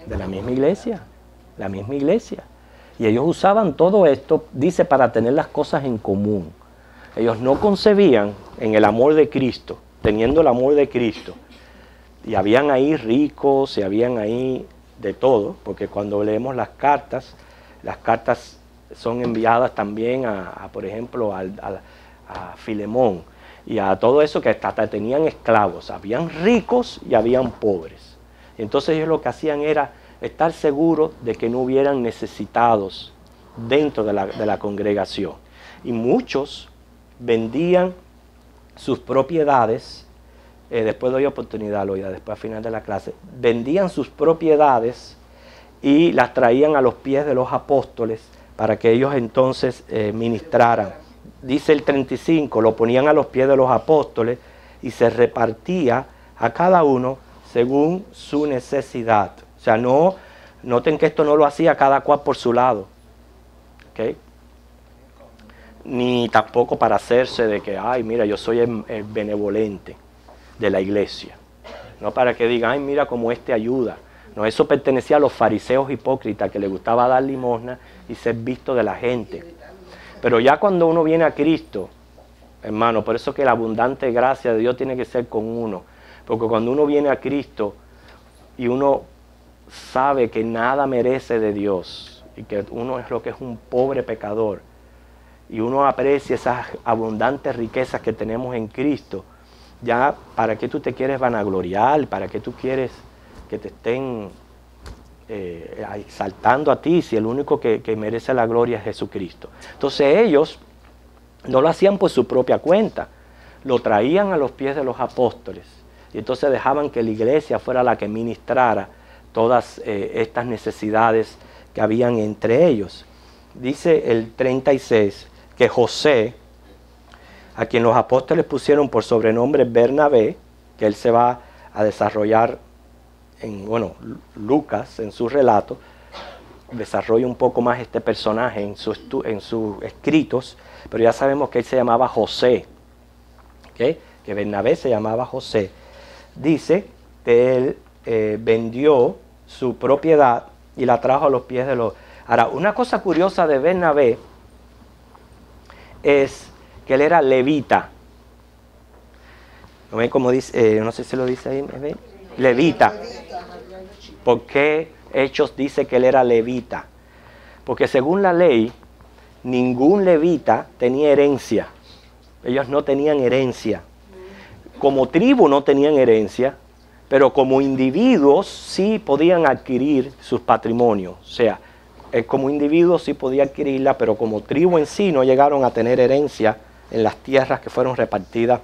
De la misma iglesia. La misma iglesia. Y ellos usaban todo esto, dice, para tener las cosas en común. Ellos no concebían en el amor de Cristo, teniendo el amor de Cristo. Y habían ahí ricos, y habían ahí de todo, porque cuando leemos las cartas son enviadas también por ejemplo, a Filemón y a todo eso, que hasta tenían esclavos. Habían ricos y habían pobres. Entonces ellos lo que hacían era estar seguros de que no hubieran necesitados dentro de la congregación. Y muchos vendían sus propiedades, después doy oportunidad, después al final de la clase, vendían sus propiedades y las traían a los pies de los apóstoles para que ellos entonces ministraran. Dice el 35, lo ponían a los pies de los apóstoles y se repartía a cada uno según su necesidad. O sea, noten que esto no lo hacía cada cual por su lado. ¿Okay? Ni tampoco para hacerse de que, ay, mira, yo soy el benevolente de la iglesia. No para que digan, ay, mira cómo ayuda. No, eso pertenecía a los fariseos hipócritas que les gustaba dar limosna y ser visto de la gente. Pero ya cuando uno viene a Cristo, hermano, por eso que la abundante gracia de Dios tiene que ser con uno. Porque cuando uno viene a Cristo y uno sabe que nada merece de Dios y que uno es lo que es un pobre pecador, y uno aprecia esas abundantes riquezas que tenemos en Cristo, ya, ¿para qué tú te quieres vanagloriar? ¿Para qué tú quieres que te estén exaltando a ti si el único que merece la gloria es Jesucristo? Entonces ellos no lo hacían por su propia cuenta, lo traían a los pies de los apóstoles y entonces dejaban que la iglesia fuera la que ministrara todas estas necesidades que habían entre ellos. Dice el 36 que José, a quien los apóstoles pusieron por sobrenombre Bernabé, que él se va a desarrollar Lucas en su relato, desarrolla un poco más este personaje en sus escritos, pero ya sabemos que él se llamaba José, ¿okay? Que Bernabé se llamaba José. Dice que él vendió su propiedad y la trajo a los pies de los... Ahora, una cosa curiosa de Bernabé es que él era levita. ¿No ven cómo dice? No sé si lo dice ahí. ¿Ven? Levita. ¿Por qué Hechos dice que él era levita? Porque según la ley, ningún levita tenía herencia. Ellos no tenían herencia. Como tribu no tenían herencia, pero como individuos sí podían adquirir sus patrimonios. O sea, como individuos sí podía adquirirla, pero como tribu en sí no llegaron a tener herencia en las tierras que fueron repartidas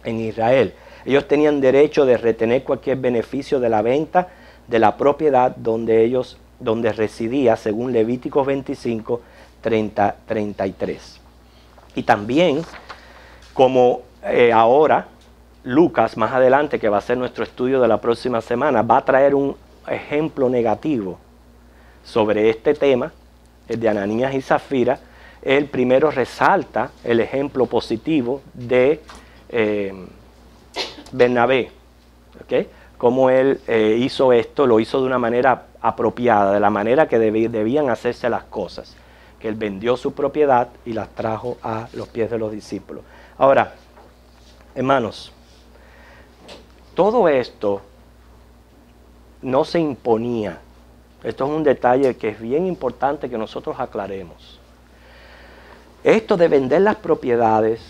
en Israel. Ellos tenían derecho de retener cualquier beneficio de la venta de la propiedad donde residía, según Levíticos 25, 33. Y también, como ahora, Lucas, más adelante, que va a ser nuestro estudio de la próxima semana, va a traer un ejemplo negativo sobre este tema, el de Ananías y Zafira. Él primero resalta el ejemplo positivo de Bernabé, ¿okay? Cómo él hizo esto, lo hizo de una manera apropiada, de la manera que debían hacerse las cosas, que él vendió su propiedad y las trajo a los pies de los discípulos. Ahora, hermanos, todo esto no se imponía. Esto es un detalle que es bien importante que nosotros aclaremos. Esto de vender las propiedades,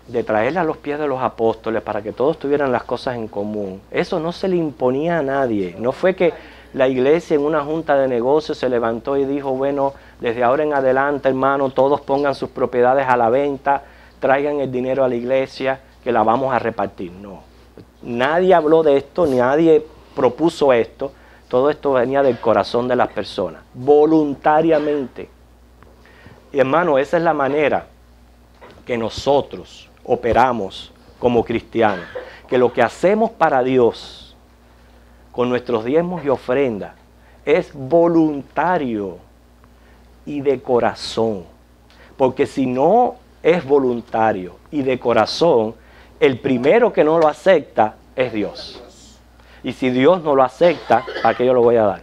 de traerlas a los pies de los apóstoles para que todos tuvieran las cosas en común, eso no se le imponía a nadie. No fue que la iglesia en una junta de negocios se levantó y dijo, bueno, desde ahora en adelante, hermano, todos pongan sus propiedades a la venta, traigan el dinero a la iglesia, que la vamos a repartir. No. Nadie habló de esto, nadie propuso esto. Todo esto venía del corazón de las personas, voluntariamente. Y hermano, esa es la manera que nosotros operamos como cristianos. Que lo que hacemos para Dios con nuestros diezmos y ofrendas es voluntario y de corazón. Porque si no es voluntario y de corazón, el primero que no lo acepta es Dios. Y si Dios no lo acepta, ¿para qué yo lo voy a dar?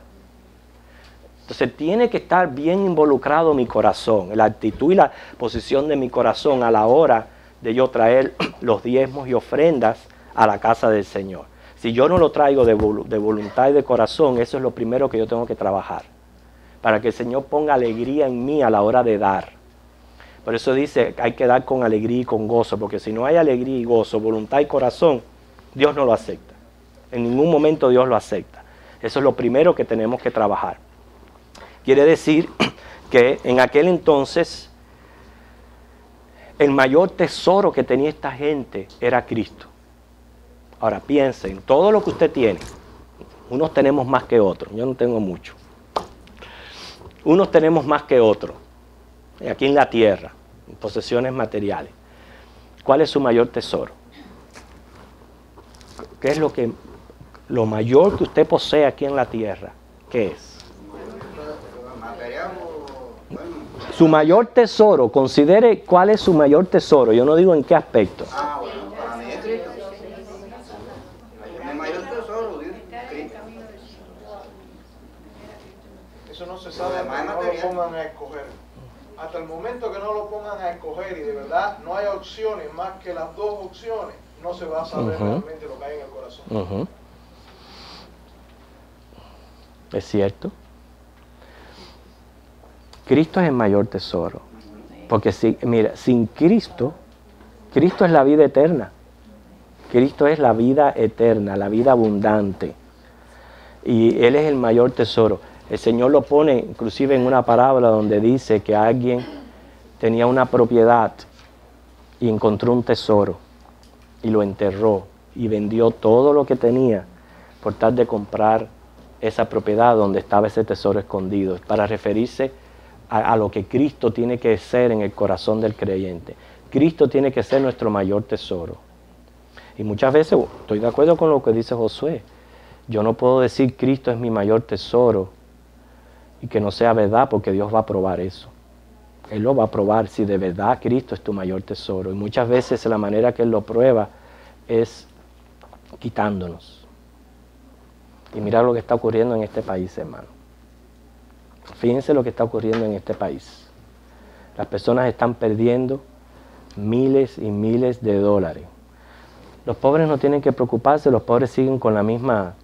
Entonces tiene que estar bien involucrado mi corazón, la actitud y la posición de mi corazón a la hora de yo traer los diezmos y ofrendas a la casa del Señor. Si yo no lo traigo de voluntad y de corazón, eso es lo primero que yo tengo que trabajar, para que el Señor ponga alegría en mí a la hora de dar. Por eso dice que hay que dar con alegría y con gozo, porque si no hay alegría y gozo, voluntad y corazón, Dios no lo acepta. En ningún momento Dios lo acepta. Eso es lo primero que tenemos que trabajar. Quiere decir que en aquel entonces el mayor tesoro que tenía esta gente era Cristo. Ahora piensen, todo lo que usted tiene, unos tenemos más que otros, yo no tengo mucho. Unos tenemos más que otros, aquí en la tierra, en posesiones materiales. ¿Cuál es su mayor tesoro? ¿Qué es lo mayor que usted posee aquí en la tierra? ¿Qué es? Su mayor tesoro, considere cuál es su mayor tesoro. Yo no digo en qué aspecto. Bueno, para mí es Cristo. Mi mayor tesoro, Cristo. Eso no se sabe hasta que no lo pongan a escoger. Hasta el momento que no lo pongan a escoger y de verdad no hay opciones más que las dos opciones, no se va a saber realmente lo que hay en el corazón. Es cierto. Cristo es el mayor tesoro. Porque mira, sin Cristo, Cristo es la vida eterna. Cristo es la vida eterna, la vida abundante. Y Él es el mayor tesoro. El Señor lo pone inclusive en una parábola donde dice que alguien tenía una propiedad y encontró un tesoro y lo enterró y vendió todo lo que tenía por tal de comprar esa propiedad donde estaba ese tesoro escondido, para referirse a lo que Cristo tiene que ser en el corazón del creyente. Cristo tiene que ser nuestro mayor tesoro. Y muchas veces estoy de acuerdo con lo que dice Josué. Yo no puedo decir Cristo es mi mayor tesoro y que no sea verdad, porque Dios va a probar eso. Él lo va a probar si de verdad Cristo es tu mayor tesoro. Y muchas veces la manera que Él lo prueba es quitándonos. Y mira lo que está ocurriendo en este país, hermano. Fíjense lo que está ocurriendo en este país. Las personas están perdiendo miles y miles de dólares. Los pobres no tienen que preocuparse, los pobres siguen con la misma,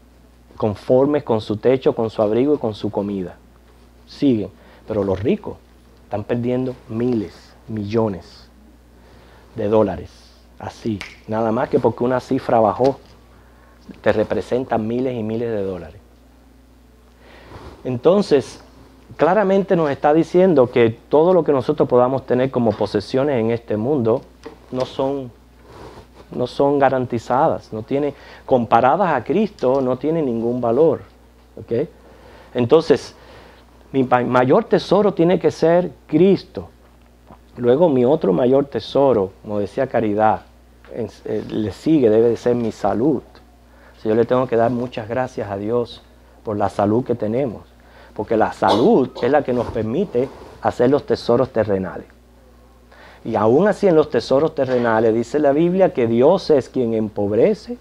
conformes con su techo, con su abrigo y con su comida. Siguen. Pero los ricos están perdiendo miles, millones de dólares. Así. Nada más que porque una cifra bajó, te representa miles y miles de dólares. Entonces, claramente nos está diciendo que todo lo que nosotros podamos tener como posesiones en este mundo no son garantizadas, comparadas a Cristo, no tienen ningún valor. ¿Okay? Entonces, mi mayor tesoro tiene que ser Cristo. Luego mi otro mayor tesoro, como decía Caridad, le sigue, debe de ser mi salud. Yo le tengo que dar muchas gracias a Dios por la salud que tenemos, porque la salud es la que nos permite hacer los tesoros terrenales. Y aún así en los tesoros terrenales dice la Biblia que Dios es quien empobrece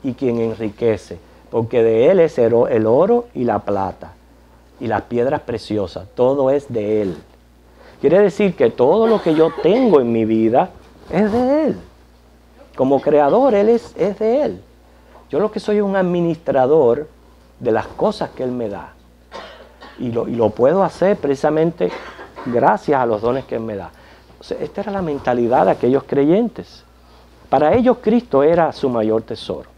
y quien enriquece, porque de Él es el oro y la plata y las piedras preciosas, todo es de Él. Quiere decir que todo lo que yo tengo en mi vida es de Él. Como creador, Él es de Él. Yo lo que soy es un administrador de las cosas que Él me da. Y lo puedo hacer precisamente gracias a los dones que Él me da. O sea, esta era la mentalidad de aquellos creyentes. Para ellos Cristo era su mayor tesoro.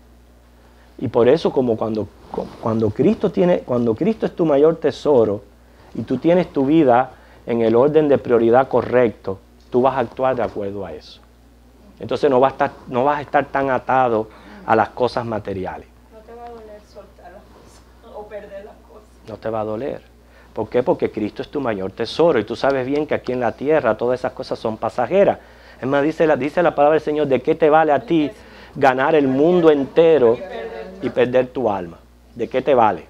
Y por eso como cuando Cristo es tu mayor tesoro y tú tienes tu vida en el orden de prioridad correcto, tú vas a actuar de acuerdo a eso. Entonces no vas a estar tan atado a las cosas materiales. No te va a doler soltar las cosas o perder las cosas. No te va a doler. ¿Por qué? Porque Cristo es tu mayor tesoro. Y tú sabes bien que aquí en la tierra todas esas cosas son pasajeras. Es más, dice la palabra del Señor, ¿de qué te vale a ti ganar el mundo entero y perder tu alma? ¿De qué te vale?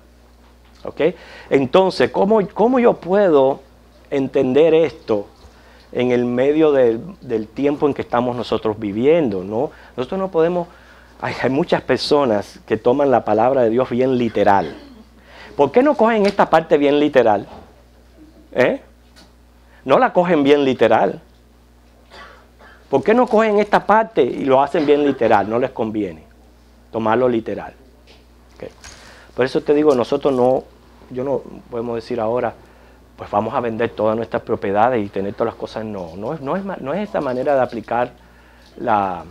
¿Ok? Entonces, ¿cómo yo puedo entender esto en el medio del tiempo en que estamos nosotros viviendo? ¿No? Nosotros no podemos... Hay muchas personas que toman la palabra de Dios bien literal. ¿Por qué no cogen esta parte bien literal? No la cogen bien literal. ¿Por qué no cogen esta parte y lo hacen bien literal? No les conviene tomarlo literal. Okay. Por eso te digo, yo no podemos decir ahora, pues vamos a vender todas nuestras propiedades y tener todas las cosas. No es esa manera de aplicar la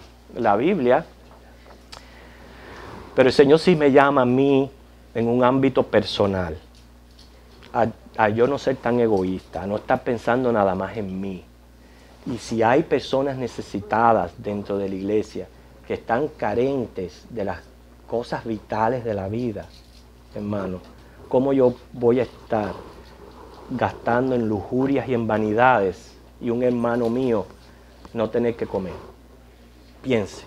Biblia. Pero el Señor sí me llama a mí en un ámbito personal, a yo no ser tan egoísta, a no estar pensando nada más en mí. Y si hay personas necesitadas dentro de la iglesia que están carentes de las cosas vitales de la vida, hermano, ¿cómo yo voy a estar gastando en lujurias y en vanidades y un hermano mío no tener que comer? Piense.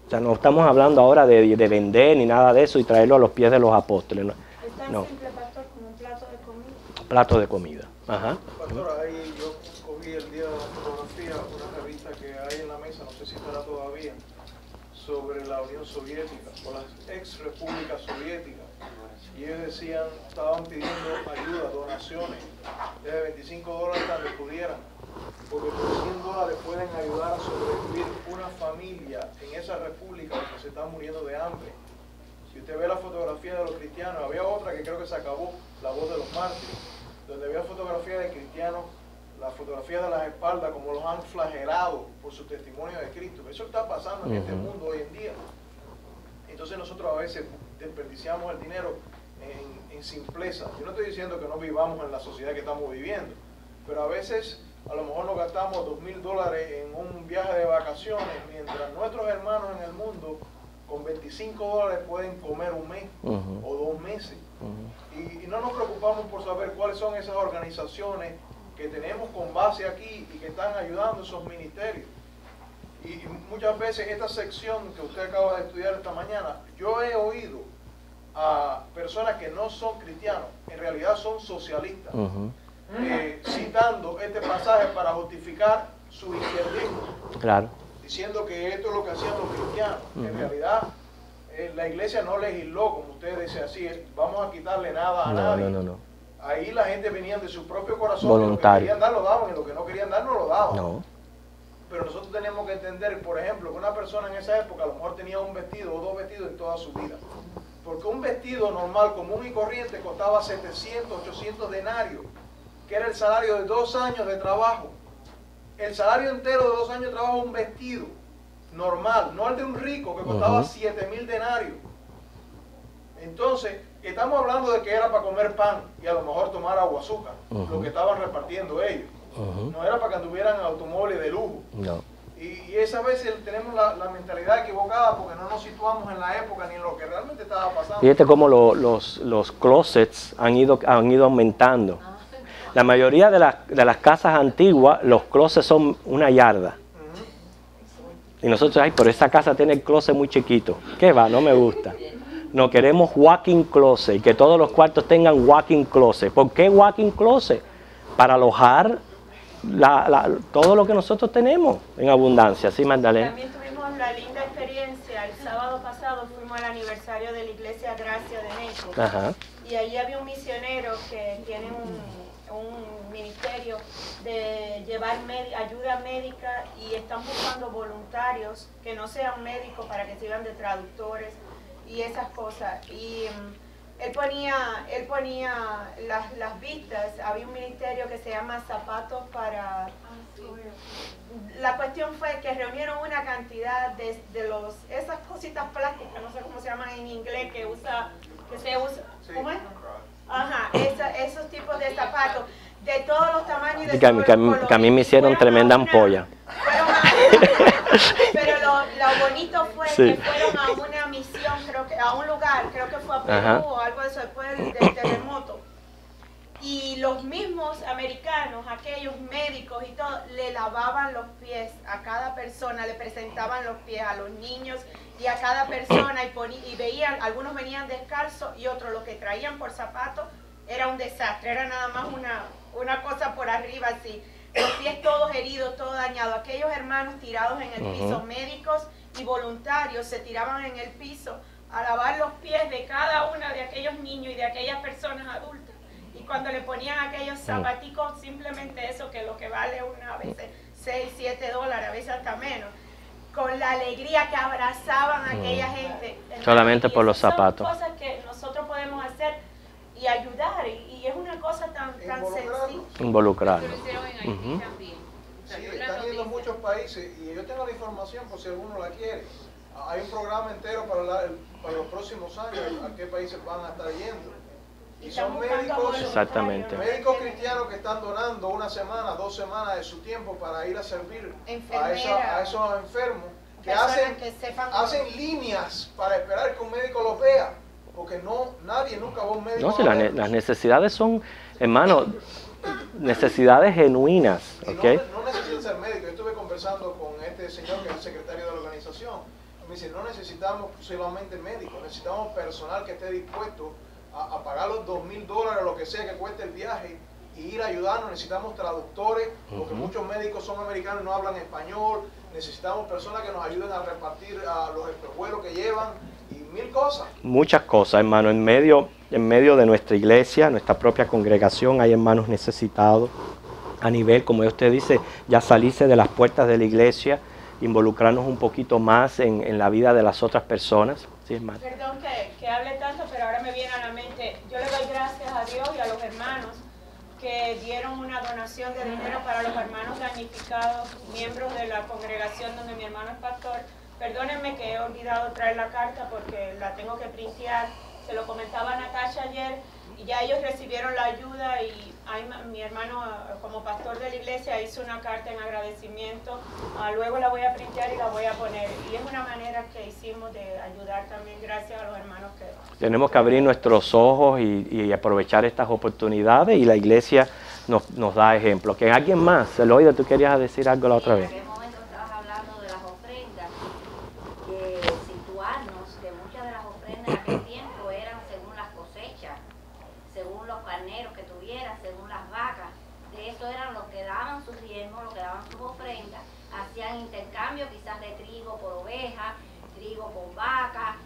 O sea, no estamos hablando ahora de vender ni nada de eso y traerlo a los pies de los apóstoles. No. Es tan simple, pastor, como un plato de comida. Plato de comida. Ajá. Pastor, ahí yo cogí el día de la fotografía, una revista que hay en la mesa, no sé si estará todavía, sobre la Unión Soviética, o las ex repúblicas soviéticas. Y ellos decían, estaban pidiendo ayuda, donaciones, de $25 donde pudieran, porque por $100 pueden ayudar a sobrevivir una familia en esa república donde se están muriendo de hambre. Si usted ve la fotografía de los cristianos, había otra que creo que se acabó, La Voz de los Mártires, donde había fotografías de cristianos, la fotografía de las espaldas, como los han flagelado por su testimonio de Cristo. Eso está pasando en este mundo hoy en día. Entonces nosotros a veces desperdiciamos el dinero en simpleza. Yo no estoy diciendo que no vivamos en la sociedad que estamos viviendo, pero a veces a lo mejor nos gastamos $2,000 en un viaje de vacaciones, mientras nuestros hermanos en el mundo con $25 pueden comer un mes o 2 meses. Y no nos preocupamos por saber cuáles son esas organizaciones que tenemos con base aquí y que están ayudando a esos ministerios. Y muchas veces esta sección que usted acaba de estudiar esta mañana, yo he oído a personas que no son cristianos, en realidad son socialistas, citando este pasaje para justificar su izquierdismo. Claro. Diciendo que esto es lo que hacían los cristianos. En realidad, la iglesia no legisló, como usted dice así, vamos a quitarle nada a nadie. No. Ahí la gente venía de su propio corazón. Voluntario. Lo que querían dar lo daban y lo que no querían dar no lo daban. No. Pero nosotros tenemos que entender, por ejemplo, que una persona en esa época a lo mejor tenía un vestido o dos vestidos en toda su vida. Porque un vestido normal, común y corriente, costaba 700, 800 denarios, que era el salario de 2 años de trabajo. El salario entero de 2 años de trabajo, un vestido normal, no el de un rico que costaba 7.000 denarios. Entonces, estamos hablando de que era para comer pan y a lo mejor tomar agua azúcar, lo que estaban repartiendo ellos. No era para que anduvieran en automóviles de lujo. No. Y esa vez tenemos la mentalidad equivocada porque no nos situamos en la época ni en lo que realmente estaba pasando. Fíjate cómo los closets han ido aumentando. La mayoría de las casas antiguas, los closets son 1 yarda. Y nosotros, ay, pero esa casa tiene el closet muy chiquito. ¿Qué va? No me gusta. No, queremos walk-in closet, y que todos los cuartos tengan walk-in closet. ¿Por qué walk-in closet? Para alojar todo lo que nosotros tenemos en abundancia. ¿Sí, Magdalena? También tuvimos la linda experiencia, el sábado pasado fuimos al aniversario de la Iglesia Gracia de México. Ajá. Y allí había un misionero que tiene un ministerio de llevar ayuda médica y están buscando voluntarios que no sean médicos para que sirvan de traductores y esas cosas. Y él ponía las vistas. Había un ministerio que se llama Zapatos para... La cuestión fue que reunieron una cantidad de esas cositas plásticas, no sé cómo se llaman en inglés, que se usa, ¿cómo es? Ajá, esos tipos de zapatos, de todos los tamaños y de todos los colores. Que a mí me hicieron tremenda ampolla. Pero lo bonito fue que fueron a una misión, creo que a un lugar, creo que fue a Perú o algo de eso, después del terremoto. Y los mismos americanos, aquellos médicos y todo, le lavaban los pies a cada persona, le presentaban los pies a los niños y a cada persona y veían, algunos venían descalzos y otros lo que traían por zapatos era un desastre, era nada más una cosa por arriba así. Los pies todos heridos, todos dañados. Aquellos hermanos tirados en el piso, médicos y voluntarios se tiraban en el piso a lavar los pies de cada una de aquellos niños y de aquellas personas adultas. Y cuando le ponían aquellos zapaticos, simplemente eso, que lo que vale a veces 6, 7 dólares, a veces hasta menos, con la alegría que abrazaban a aquella gente. Solamente por los zapatos. Son cosas que nosotros podemos hacer y ayudar, y es una cosa tan sencilla. Involucrar. Eso lo hicieron en Haití también. Sí, están yendo a muchos países y yo tengo la información por si alguno la quiere. Hay un programa entero para los próximos años a qué países van a estar yendo. Y son médicos, exactamente, médicos cristianos que están donando 1 semana, 2 semanas de su tiempo para ir a servir a esos enfermos que hacen líneas para esperar que un médico los vea, porque nadie nunca va a un médico. No, si las necesidades son, hermano, necesidades genuinas, ¿ok? No necesitan ser médicos. Yo estuve conversando con este señor que es el secretario de la organización. Me dice, no necesitamos solamente médicos, necesitamos personal que esté dispuesto a pagar los $2,000, lo que sea que cueste el viaje, y ir a ayudarnos. Necesitamos traductores, porque muchos médicos son americanos y no hablan español. Necesitamos personas que nos ayuden a repartir los espejuelos que llevan y 1000 cosas. Muchas cosas, hermano. En medio de nuestra iglesia, nuestra propia congregación, hay hermanos necesitados a nivel, como usted dice, ya salirse de las puertas de la iglesia, involucrarnos un poquito más en la vida de las otras personas. Sí, hermano. Perdón que hable tanto, pero ahora me viene a la mente, yo le doy gracias a Dios y a los hermanos que dieron una donación de dinero para los hermanos damnificados, miembros de la congregación donde mi hermano es pastor. Perdónenme que he olvidado traer la carta porque la tengo que printear. Se lo comentaba a Natasha ayer y ya ellos recibieron la ayuda y mi hermano como pastor de la iglesia hizo una carta en agradecimiento. Luego la voy a printear y la voy a poner. Y es una manera que hicimos de ayudar también gracias a los hermanos que... Tenemos que abrir nuestros ojos y aprovechar estas oportunidades, y la iglesia nos da ejemplo. Que alguien más, Eloida, tú querías decir algo la otra vez. En aquel momento estabas hablando de las ofrendas, situarnos que muchas de las ofrendas en aquel tiempo eran según las cosechas, según los carneros que tuvieran, según las vacas. de eso eran los que daban sus diezmos, los que daban sus ofrendas, hacían intercambio quizás de trigo por oveja, trigo por vaca,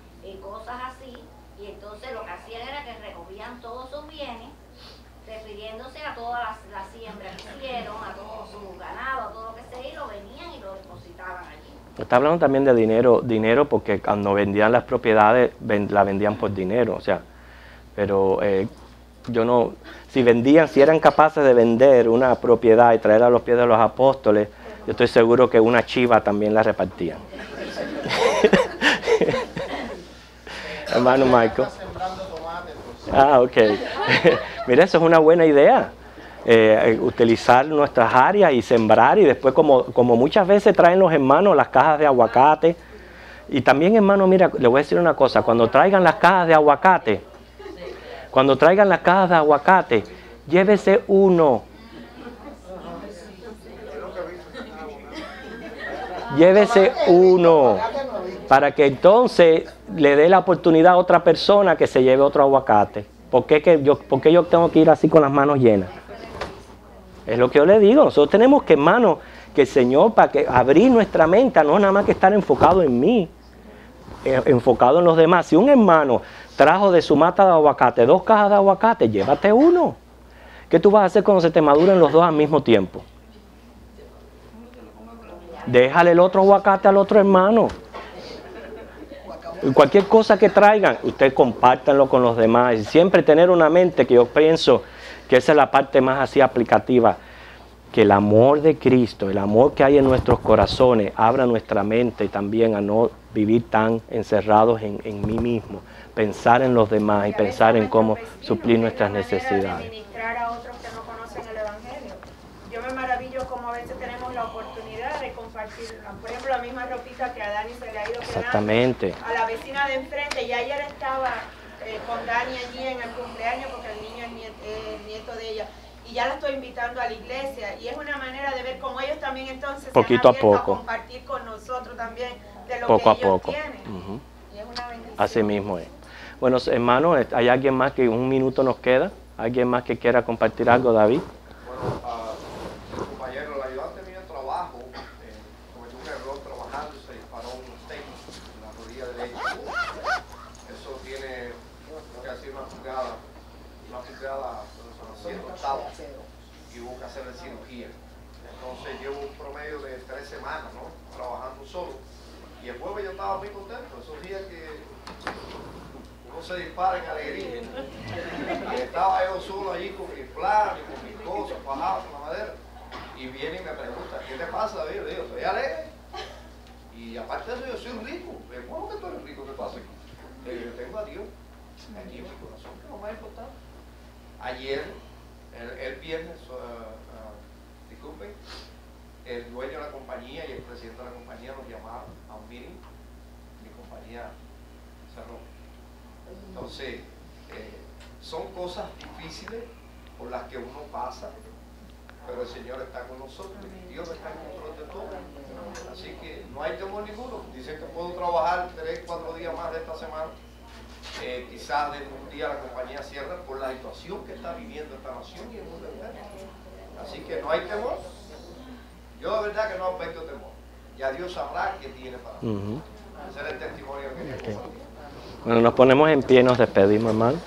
cosas así, y entonces lo que hacían era que recogían todos sus bienes, refiriéndose a toda la siembra que hicieron, a todo su ganado, a todo lo que se hizo, venían y lo depositaban allí. Está hablando también de dinero porque cuando vendían las propiedades, la vendían por dinero, o sea, pero yo no, si eran capaces de vender una propiedad y traerla a los pies de los apóstoles, yo estoy seguro que una chiva también la repartían. Hermano Michael. Ah, ok. Mira, eso es una buena idea. Utilizar nuestras áreas y sembrar, y después como muchas veces traen los hermanos las cajas de aguacate. Y también, hermano, mira, le voy a decir una cosa, cuando traigan las cajas de aguacate, llévese uno. Llévese uno, para que entonces le dé la oportunidad a otra persona que se lleve otro aguacate. ¿Por qué yo tengo que ir así con las manos llenas? Es lo que yo le digo. Nosotros tenemos que, hermano, que el Señor, para que abrir nuestra mente, no nada más que estar enfocado en mí, enfocado en los demás. Si un hermano trajo de su mata de aguacate 2 cajas de aguacate, llévate uno. ¿Qué tú vas a hacer cuando se te maduren los 2 al mismo tiempo? Déjale el otro aguacate al otro hermano. Cualquier cosa que traigan, ustedes compártanlo con los demás. Y siempre tener una mente, que yo pienso que esa es la parte más así aplicativa, que el amor de Cristo, el amor que hay en nuestros corazones, abra nuestra mente también a no vivir tan encerrados en mí mismo, pensar en los demás y pensar en cómo suplir nuestras necesidades. Yo me maravillo como a veces tenemos la oportunidad de compartir, por ejemplo, la misma ropita que a Dani se le ha ido Exactamente. A la vecina de enfrente, y ayer estaba con Dani allí en el cumpleaños, porque el niño es nieto de ella, y ya la estoy invitando a la iglesia, y es una manera de ver cómo ellos también entonces poquito se han a poco a compartir con nosotros también de lo poco que ellos a poco tienen. Y es una bendición. Así mismo es. Bueno, hermanos, ¿hay alguien más que un minuto nos queda? ¿Alguien más que quiera compartir algo, David? Bueno, compañero, el ayudante mío de trabajo cometió un error trabajando y se disparó un steak en la rodilla derecha. Eso tiene, creo que así una pulgada, 7 octavos, y hubo que hacerle cirugía. Entonces llevo un promedio de 3 semanas, ¿no?, trabajando solo. Y el jueves yo estaba muy contento, esos días que uno se dispara en alegría. Y estaba yo solo allí con mi plan y con mis cosas, fajado con la madera. Y viene y me pregunta, ¿qué te pasa, David? Yo digo, estoy alegre. Y aparte de eso, yo soy rico. ¿Cómo que tú eres rico? ¿Qué pasa aquí? Yo tengo a Dios aquí en mi corazón, que es lo más importante. Ayer, el viernes, disculpen, el dueño de la compañía y el presidente de la compañía nos llamaron a un meeting. Mi compañía cerró. Entonces, son cosas difíciles por las que uno pasa, pero el Señor está con nosotros, Dios está en control de todo. Así que no hay temor ninguno. Dicen que puedo trabajar 3, 4 días más de esta semana. Quizás de un día la compañía cierra por la situación que está viviendo esta nación y el mundo entero. Así que no hay temor. Yo de verdad que no aspecto temor. Ya Dios sabrá qué tiene para mí. Ese es el testimonio que tengo. Bueno, nos ponemos en pie y nos despedimos, hermano.